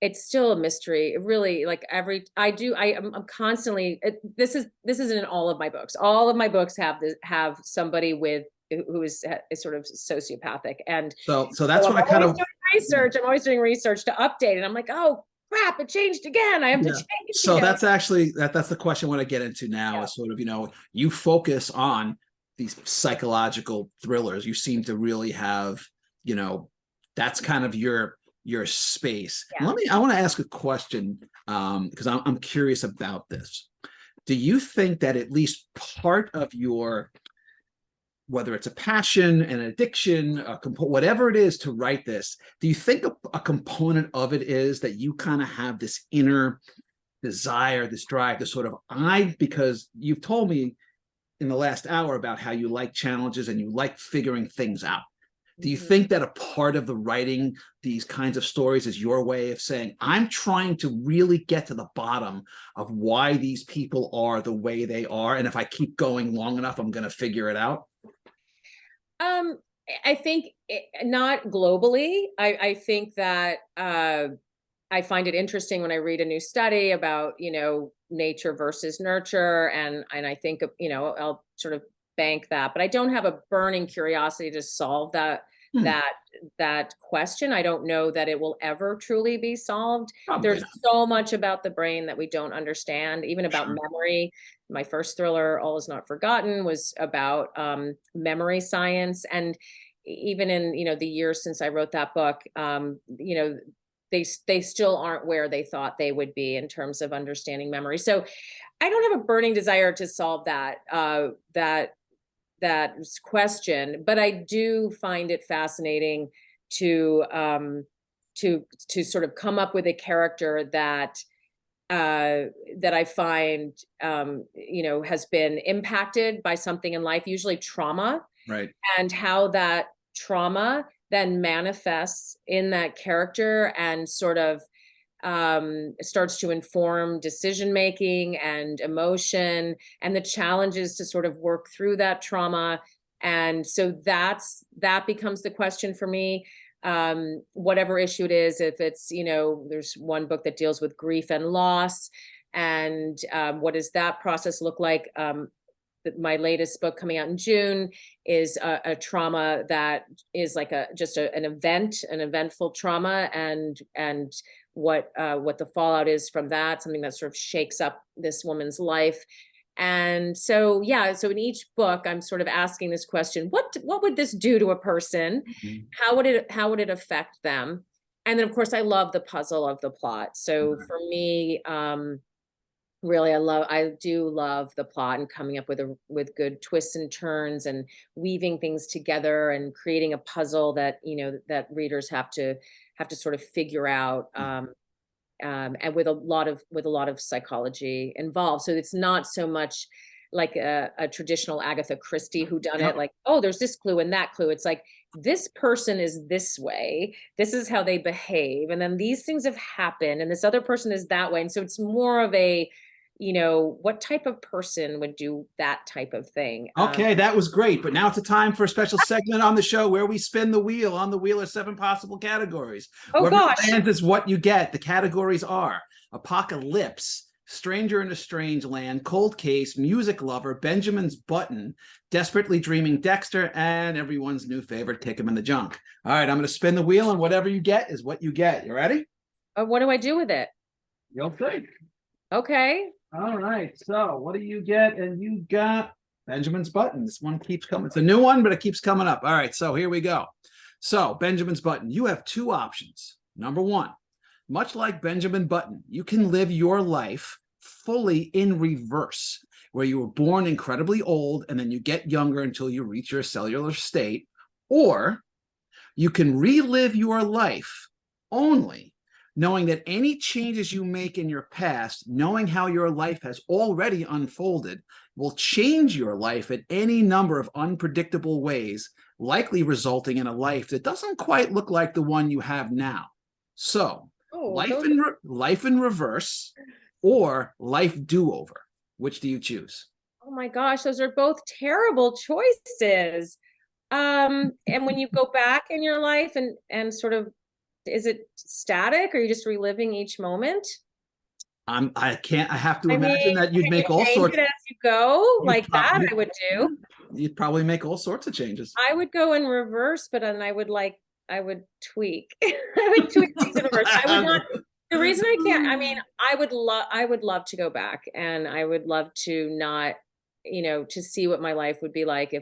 S2: it's still a mystery. It really, like I'm constantly, this isn't in all of my books. All of my books have somebody who is sort of sociopathic. And
S1: so that's what I kind of
S2: research. I'm always doing research to update, and I'm like, oh crap, it changed again. I have to change.
S1: So that's actually that's the question I want to get into now. Is sort of, you focus on these psychological thrillers. You seem to really have, that's kind of your space. I want to ask a question, because I'm curious about this. Do you think that at least part of your, whether it's a passion, an addiction, whatever it is to write this, do you think a component of it is that you kind of have this inner desire, this drive, this sort of because you've told me in the last hour about how you like challenges and you like figuring things out. Do you think that a part of the writing these kinds of stories is your way of saying, I'm trying to really get to the bottom of why these people are the way they are, and if I keep going long enough, I'm going to figure it out?
S2: I think not globally. I think that I find it interesting when I read a new study about, nature versus nurture. And I think, I'll sort of bank that, but I don't have a burning curiosity to solve that question. I don't know that it will ever truly be solved.
S1: Probably
S2: There's
S1: not.
S2: so much about the brain that we don't understand, even about memory. My first thriller, All Is Not Forgotten, was about memory science. And even in, the years since I wrote that book, they still aren't where they thought they would be in terms of understanding memory. So I don't have a burning desire to solve that question, but I do find it fascinating to sort of come up with a character that I find has been impacted by something in life, usually trauma,
S1: right?
S2: And how that trauma then manifests in that character and sort of starts to inform decision making and emotion and the challenges to sort of work through that trauma. And so that becomes the question for me. Whatever issue it is, if it's, there's one book that deals with grief and loss, and what does that process look like? My latest book coming out in June is a trauma that is like an eventful trauma, and what the fallout is from that, something that sort of shakes up this woman's life. And so, so in each book, I'm sort of asking this question: what would this do to a person?
S1: Mm-hmm.
S2: How would it affect them? And then, of course, I love the puzzle of the plot. So for me, Really, I do love the plot and coming up with good twists and turns and weaving things together and creating a puzzle that, that readers have to sort of figure out. And with a lot of psychology involved. So it's not so much like a traditional Agatha Christie who done it,
S1: Yep.
S2: like, oh, there's this clue and that clue. It's like this person is this way, this is how they behave, and then these things have happened, and this other person is that way. And so it's more of a, what type of person would do that type of thing?
S1: Okay, that was great. But now it's a time for a special segment on the show where we spin the wheel. On the wheel are 7 possible categories.
S2: Oh
S1: Whoever
S2: gosh.
S1: lands is what you get. The categories are apocalypse, stranger in a strange land, cold case, music lover, Benjamin's button, desperately dreaming Dexter, and everyone's new favorite, kick him in the junk. All right, I'm going to spin the wheel, and whatever you get is what you get. You ready?
S2: What do I do with it?
S1: You'll think.
S2: Okay.
S1: All right. So what do you get? And you got Benjamin's button. This one keeps coming. It's a new one, but it keeps coming up. All right. So here we go. So Benjamin's button, you have 2 options. Number 1, much like Benjamin Button, you can live your life fully in reverse, where you were born incredibly old and then you get younger until you reach your cellular state. Or you can relive your life only knowing that any changes you make in your past, knowing how your life has already unfolded, will change your life in any number of unpredictable ways, likely resulting in a life that doesn't quite look like the one you have now. So, life in reverse or life do-over. Which do you choose?
S2: Oh my gosh, those are both terrible choices. And when you go back in your life and sort of, is it static, or are you just reliving each moment?
S1: I have to
S2: I
S1: imagine
S2: mean,
S1: that you'd
S2: can
S1: make
S2: you
S1: all
S2: change
S1: sorts.
S2: it as you go?
S1: You'd
S2: Like that,
S1: probably,
S2: I would do.
S1: you'd probably make all sorts of changes.
S2: I would go in reverse, but then I would tweak. I would tweak things in reverse. I would not. The reason I can't, I mean, I would love to go back, and I would love to not, to see what my life would be like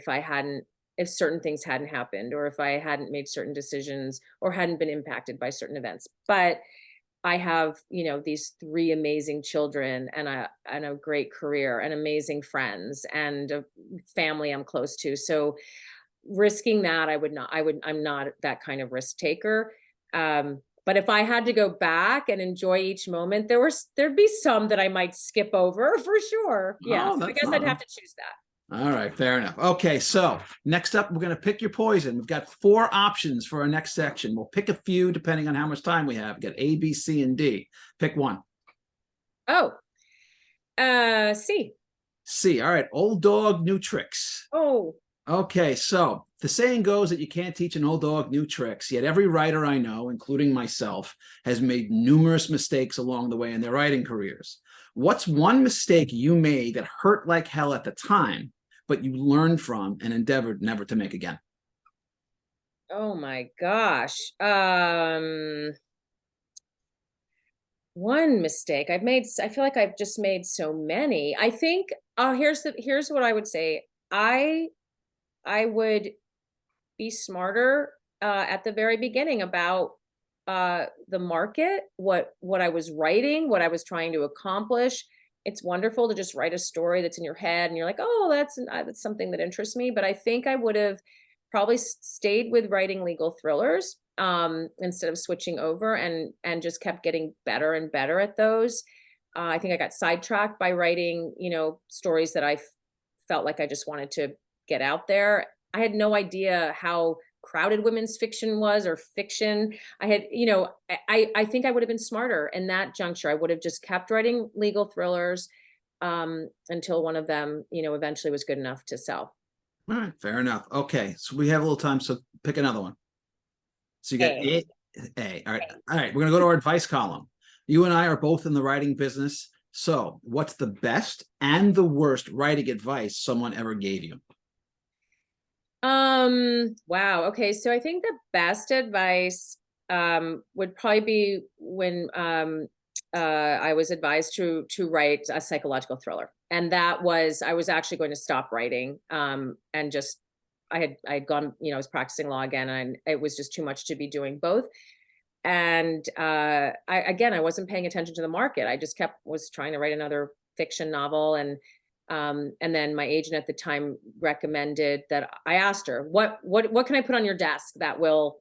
S2: if certain things hadn't happened, or if I hadn't made certain decisions, or hadn't been impacted by certain events. But I have, these 3 amazing children, and a great career, and amazing friends, and a family I'm close to. So risking that, I'm not that kind of risk taker. But if I had to go back and enjoy each moment, there'd be some that I might skip over for sure. Yeah.
S1: Oh,
S2: So I
S1: that's
S2: guess
S1: not
S2: I'd have to choose that.
S1: all right, fair enough. Okay, so next up, we're going to pick your poison. We've got 4 options for our next section. We'll pick a few depending on how much time we have. We've got A, B, C, and D. Pick one.
S2: Oh, C.
S1: C. All right, old dog, new tricks.
S2: Oh,
S1: Okay, so the saying goes that you can't teach an old dog new tricks, yet every writer I know, including myself, has made numerous mistakes along the way in their writing careers. What's one mistake you made that hurt like hell at the time, but you learned from and endeavored never to make again?
S2: oh my gosh. One mistake I've made. I feel like I've just made so many. I think, here's what I would say. I would be smarter at the very beginning about the market, what I was writing, what I was trying to accomplish. It's wonderful to just write a story that's in your head and you're like, oh, that's something that interests me. But I think I would have probably stayed with writing legal thrillers instead of switching over, and just kept getting better and better at those. I think I got sidetracked by writing, stories that I felt like I just wanted to get out there. I had no idea how crowded women's fiction was, or fiction. I had, I think I would have been smarter in that juncture. I would have just kept writing legal thrillers until one of them, eventually was good enough to sell.
S1: All right, fair enough. Okay, so we have a little time, so pick another one. So you got
S2: A.
S1: A. All right, all right. We're gonna go to our advice column. You and I are both in the writing business. So, what's the best and the worst writing advice someone ever gave you?
S2: Wow. Okay. So I think the best advice would probably be when I was advised to write a psychological thriller. And that was, I was actually going to stop writing and just I had gone, I was practicing law again, and it was just too much to be doing both. And I wasn't paying attention to the market. I just was trying to write another fiction novel. And then my agent at the time recommended that. I asked her, what can I put on your desk that will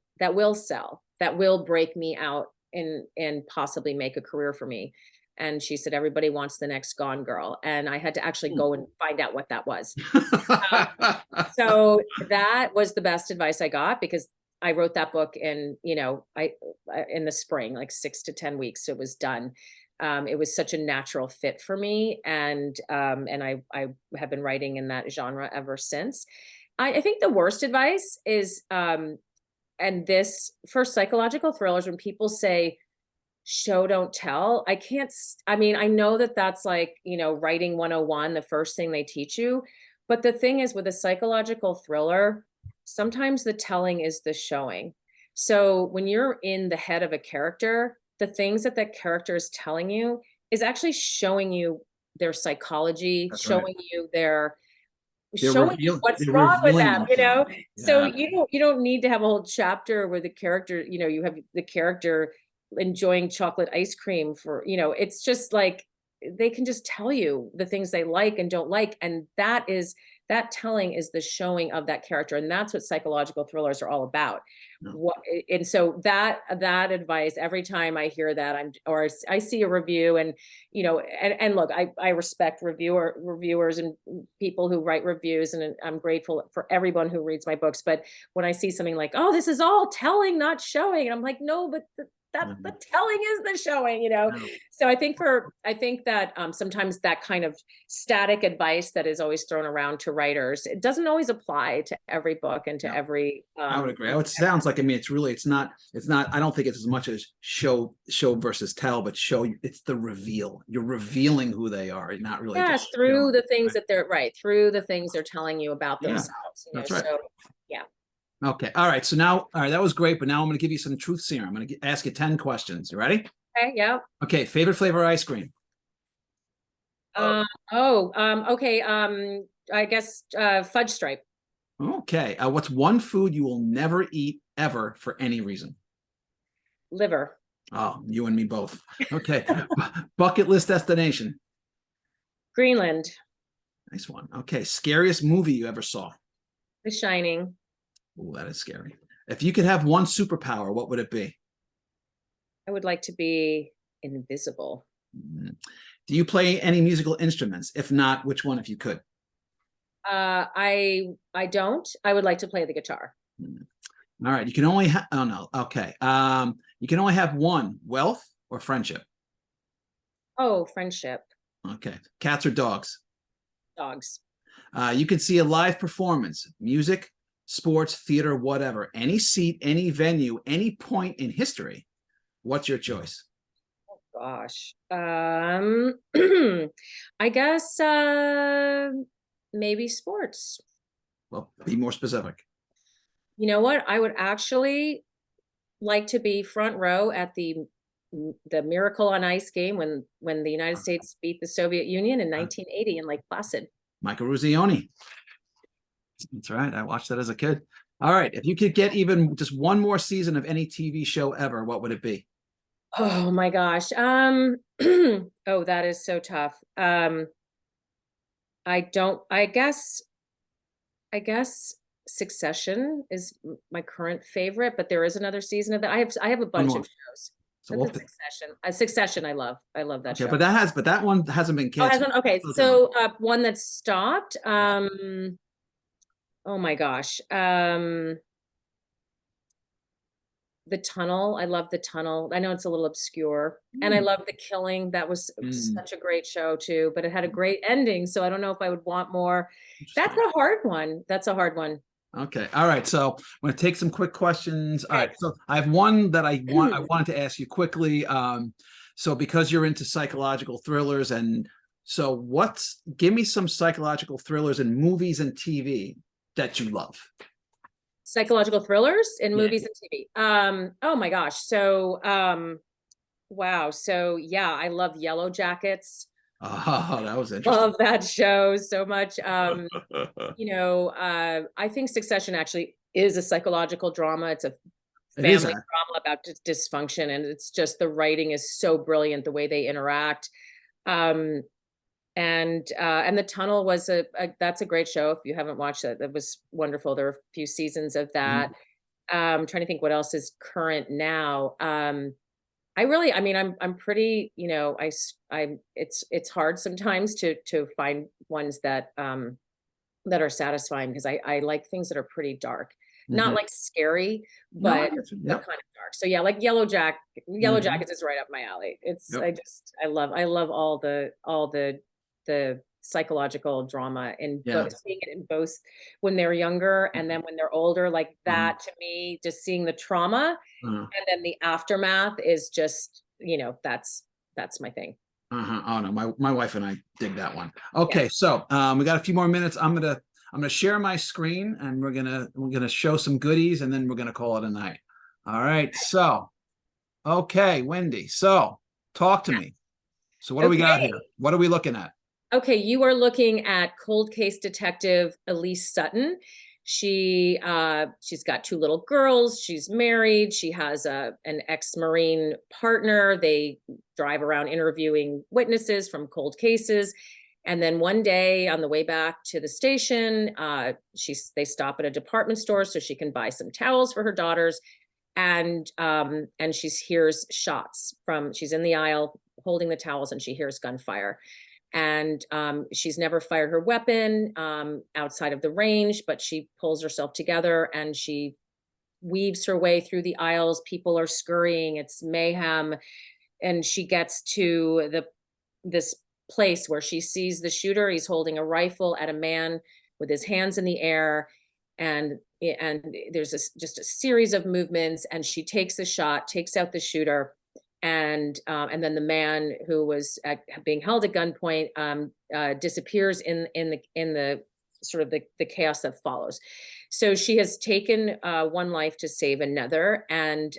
S2: sell, that will break me out and possibly make a career for me? And she said, everybody wants the next Gone Girl. And I had to actually go and find out what that was. So that was the best advice I got, because I wrote that book in, in the spring, like 6 to 10 weeks, it was done. It was such a natural fit for me. And I have been writing in that genre ever since. I think the worst advice is, and this for psychological thrillers, when people say, show don't tell, I know that that's like, writing 101, the first thing they teach you. But the thing is, with a psychological thriller, sometimes the telling is the showing. So when you're in the head of a character, the things that that character is telling you is actually showing you their psychology,
S1: That's
S2: showing
S1: right.
S2: you
S1: They're
S2: showing you what's
S1: they're
S2: wrong with
S1: revealing
S2: them,
S1: themselves.
S2: So
S1: Yeah.
S2: you don't need to have a whole chapter where the character, you have the character enjoying chocolate ice cream for, it's just like, they can just tell you the things they like and don't like. And that telling is the showing of that character. And that's what psychological thrillers are all about.
S1: No.
S2: And so that advice, every time I hear that, I see a review, and, and look, I respect reviewers and people who write reviews, and I'm grateful for everyone who reads my books. But when I see something like, oh, this is all telling, not showing, and I'm like, no, but that's the telling is the showing,
S1: No.
S2: So I think that sometimes that kind of static advice that is always thrown around to writers, it doesn't always apply to every book and to every.
S1: I would agree. It sounds like, it's not, I don't think it's as much as show versus tell, but it's the reveal. You're revealing who they are, not really.
S2: Yes,
S1: just
S2: through
S1: showing,
S2: the things
S1: right?
S2: that through the things they're telling you about
S1: Yeah,
S2: themselves.
S1: that's right.
S2: So yeah.
S1: Okay. All right. So now, all right, that was great. But now I'm going to give you some truth serum. I'm going to ask you 10 questions. You ready?
S2: Okay. Yeah.
S1: Okay. Favorite flavor of ice cream?
S2: Okay. I guess fudge stripe.
S1: Okay. What's one food you will never eat ever for any reason?
S2: Liver.
S1: Oh, you and me both. Okay. Bucket list destination?
S2: Greenland.
S1: Nice one. Okay. Scariest movie you ever saw?
S2: The Shining.
S1: Oh, that is scary. If you could have one superpower, what would it be?
S2: I would like to be invisible.
S1: Do you play any musical instruments? If not, which one, if you could?
S2: I don't. I would like to play the guitar.
S1: All right. You can only have, oh no. Okay. You can only have one, wealth or friendship?
S2: Oh, friendship.
S1: Okay. Cats or dogs?
S2: Dogs.
S1: You can see a live performance, music, sports, theater, whatever, any seat, any venue, any point in history. What's your choice?
S2: Oh gosh. I guess maybe sports.
S1: Well, be more specific.
S2: You know what? I would actually like to be front row at the Miracle on Ice game when the United States beat the Soviet Union in 1980 in Lake Placid.
S1: Michael Ruzioni. That's right. I watched that as a kid. All right. If you could get even just one more season of any TV show ever, what would it be?
S2: Oh my gosh. Oh, that is so tough. I guess Succession is my current favorite, but there is another season of that. I have a bunch of shows.
S1: So
S2: Succession, I love that show.
S1: But that one hasn't been canceled.
S2: Okay. So one that stopped. Oh my gosh. The Tunnel. I love The Tunnel. I know it's a little obscure. And I love The Killing. That was such a great show too, but it had a great ending. So I don't know if I would want more. That's a hard one.
S1: Okay. All right. So I'm going to take some quick questions. All right. So I have one that I wanted to ask you quickly. So because you're into psychological thrillers, and so give me some psychological thrillers in movies and TV that you love.
S2: Psychological thrillers in movies and TV. Oh my gosh. So wow. So yeah, I love Yellow Jackets.
S1: Oh, that was interesting.
S2: Love that show so much. I think Succession actually is a psychological drama. It's a family drama about dysfunction, and it's just the writing is so brilliant, the way they interact. And And the tunnel was that's a great show. If you haven't watched it, that was wonderful. There are a few seasons of that. I'm trying to think what else is current now. I mean, I'm pretty, it's hard sometimes to find ones that that are satisfying, because I like things that are pretty dark, not like scary,
S1: No, I
S2: but
S1: get you.
S2: but
S1: Yep.
S2: kind of dark. So yeah, like Yellow
S1: Mhm.
S2: Jackets is right up my alley.
S1: Yep.
S2: I love all the psychological drama, and
S1: Yeah.
S2: seeing it in both when they're younger and then when they're older, like
S1: Mhm.
S2: that, to me, just seeing the trauma
S1: Uh-huh.
S2: and then the aftermath is just, that's my thing.
S1: Uh-huh. Oh no, my wife and I dig that one.
S2: Yeah.
S1: Okay, so we got a few more minutes. I'm gonna share my screen and we're gonna show some goodies and then we're gonna call it a night. All right. So okay, Wendy. So talk to me. So what do we got here?
S2: Okay.
S1: What are we looking at?
S2: Okay, you are looking at cold case detective Elise Sutton. She's got two little girls. She's married. She has an ex-Marine partner. They drive around interviewing witnesses from cold cases. And then one day on the way back to the station, they stop at a department store so she can buy some towels for her daughters. And she hears shots she's in the aisle holding the towels, and she hears gunfire. And she's never fired her weapon outside of the range, but she pulls herself together and she weaves her way through the aisles. People are scurrying, it's mayhem, and she gets to this place where she sees the shooter. He's holding a rifle at a man with his hands in the air, and there's just a series of movements, and she takes the shot, takes out the shooter, and then the man who was being held at gunpoint disappears in the sort of the chaos that follows. So she has taken one life to save another, and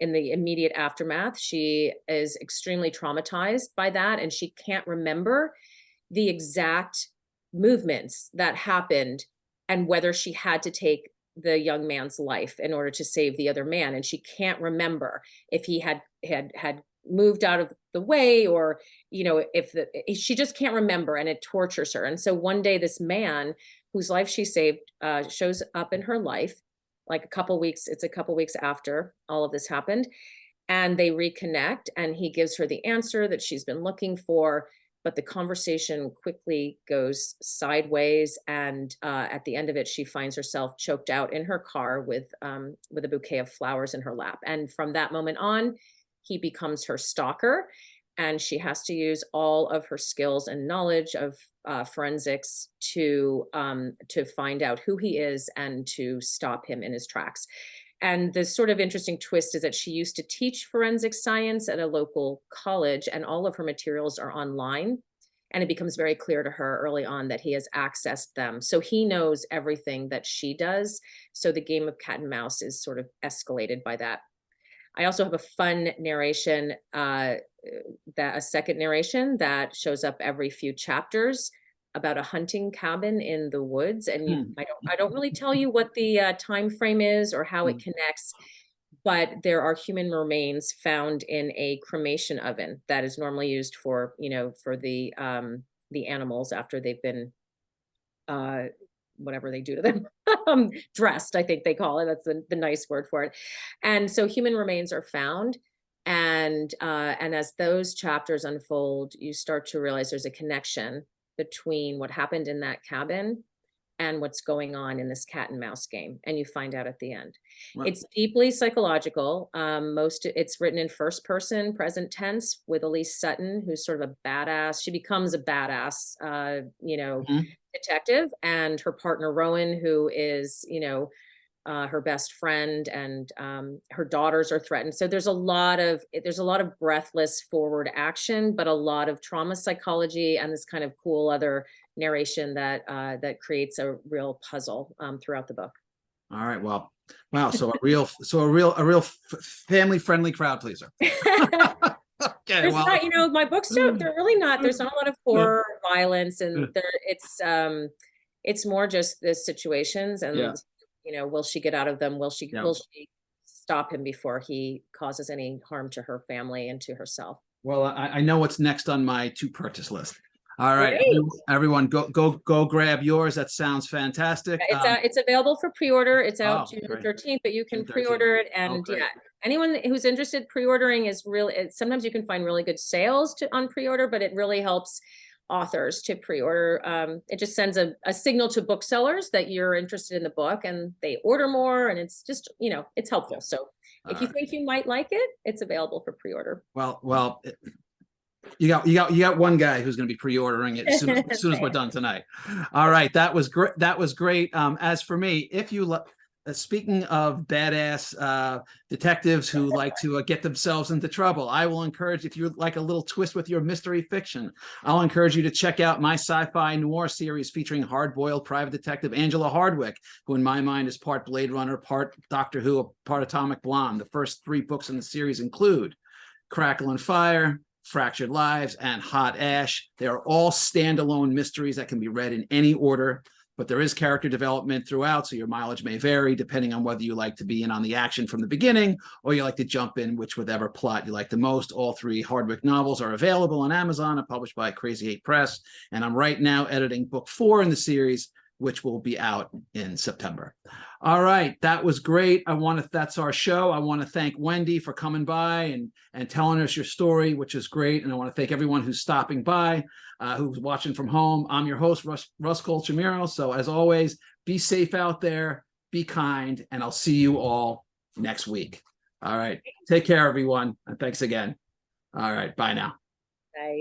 S2: in the immediate aftermath, she is extremely traumatized by that, and she can't remember the exact movements that happened and whether she had to take the young man's life in order to save the other man, and she can't remember if he had moved out of the way, or if she just can't remember, and it tortures her. And so one day this man whose life she saved shows up in her life, like it's a couple weeks after all of this happened, and they reconnect, and he gives her the answer that she's been looking for. But the conversation quickly goes sideways, and at the end of it, she finds herself choked out in her car with a bouquet of flowers in her lap. And from that moment on, he becomes her stalker, and she has to use all of her skills and knowledge of forensics to find out who he is and to stop him in his tracks. And the sort of interesting twist is that she used to teach forensic science at a local college, and all of her materials are online. And it becomes very clear to her early on that he has accessed them. So he knows everything that she does. So the game of cat and mouse is sort of escalated by that. I also have a fun narration, a second narration that shows up every few chapters about a hunting cabin in the woods. And
S1: Hmm.
S2: I don't really tell you what the time frame is or how it
S1: Hmm.
S2: connects, but there are human remains found in a cremation oven that is normally used for the animals after they've been uh, whatever they do to them, dressed, I think they call it. That's the nice word for it. And so human remains are found. And as those chapters unfold, you start to realize there's a connection between what happened in that cabin and what's going on in this cat and mouse game. And you find out at the end.
S1: Well,
S2: It's deeply psychological. It's written in first person, present tense, with Elise Sutton, who's sort of a badass. She becomes a badass,
S1: mhm.
S2: detective, and her partner Rowan, who is, her best friend, and her daughters are threatened. So there's a lot of breathless forward action, but a lot of trauma psychology and this kind of cool other narration that creates a real puzzle throughout the book.
S1: All right. Well, wow. So a real family friendly crowd pleaser. Okay.
S2: There's
S1: Well.
S2: not, my books don't, they're really not, there's not a lot of horror, violence, and it's more just the situations,
S1: Yeah.
S2: and will she get out of them? Will she
S1: Yeah.
S2: will she stop him before he causes any harm to her family and to herself?
S1: Well, I know what's next on my to purchase list. All right,
S2: Great.
S1: everyone, go grab yours. That sounds fantastic.
S2: It's available for pre-order. It's out June
S1: great.
S2: 13th, but you can
S1: June 13th.
S2: pre-order it.
S1: Oh,
S2: And
S1: great.
S2: yeah, anyone who's interested, pre-ordering is really, sometimes you can find really good sales on pre-order, but it really helps authors to pre-order. It just sends a signal to booksellers that you're interested in the book, and they order more, and it's just, it's helpful. So if you think you might like it, it's available for pre-order.
S1: Well, you got one guy who's going to be pre-ordering it as soon as we're done tonight. All right, that was great. That was great. As for me, if you speaking of badass detectives who like to get themselves into trouble, I will encourage, if you like a little twist with your mystery fiction, I'll encourage you to check out my sci-fi noir series featuring hard-boiled private detective Angela Hardwick, who in my mind is part Blade Runner, part Doctor Who, part Atomic Blonde. The first 3 books in the series include Crackle and Fire, Fractured Lives, and Hot Ash. They are all standalone mysteries that can be read in any order, but there is character development throughout, so your mileage may vary depending on whether you like to be in on the action from the beginning or you like to jump in whichever plot you like the most. All 3 Hardwick novels are available on Amazon and published by Crazy 8 Press, and I'm right now editing book 4 in the series, which will be out in September. All right, that was great. That's our show. I want to thank Wendy for coming by and telling us your story, which is great. And I want to thank everyone who's stopping by, who's watching from home. I'm your host, Russ Colchamiro. So as always, be safe out there, be kind, and I'll see you all next week. All right, take care, everyone. And thanks again. All right, bye now.
S2: Bye.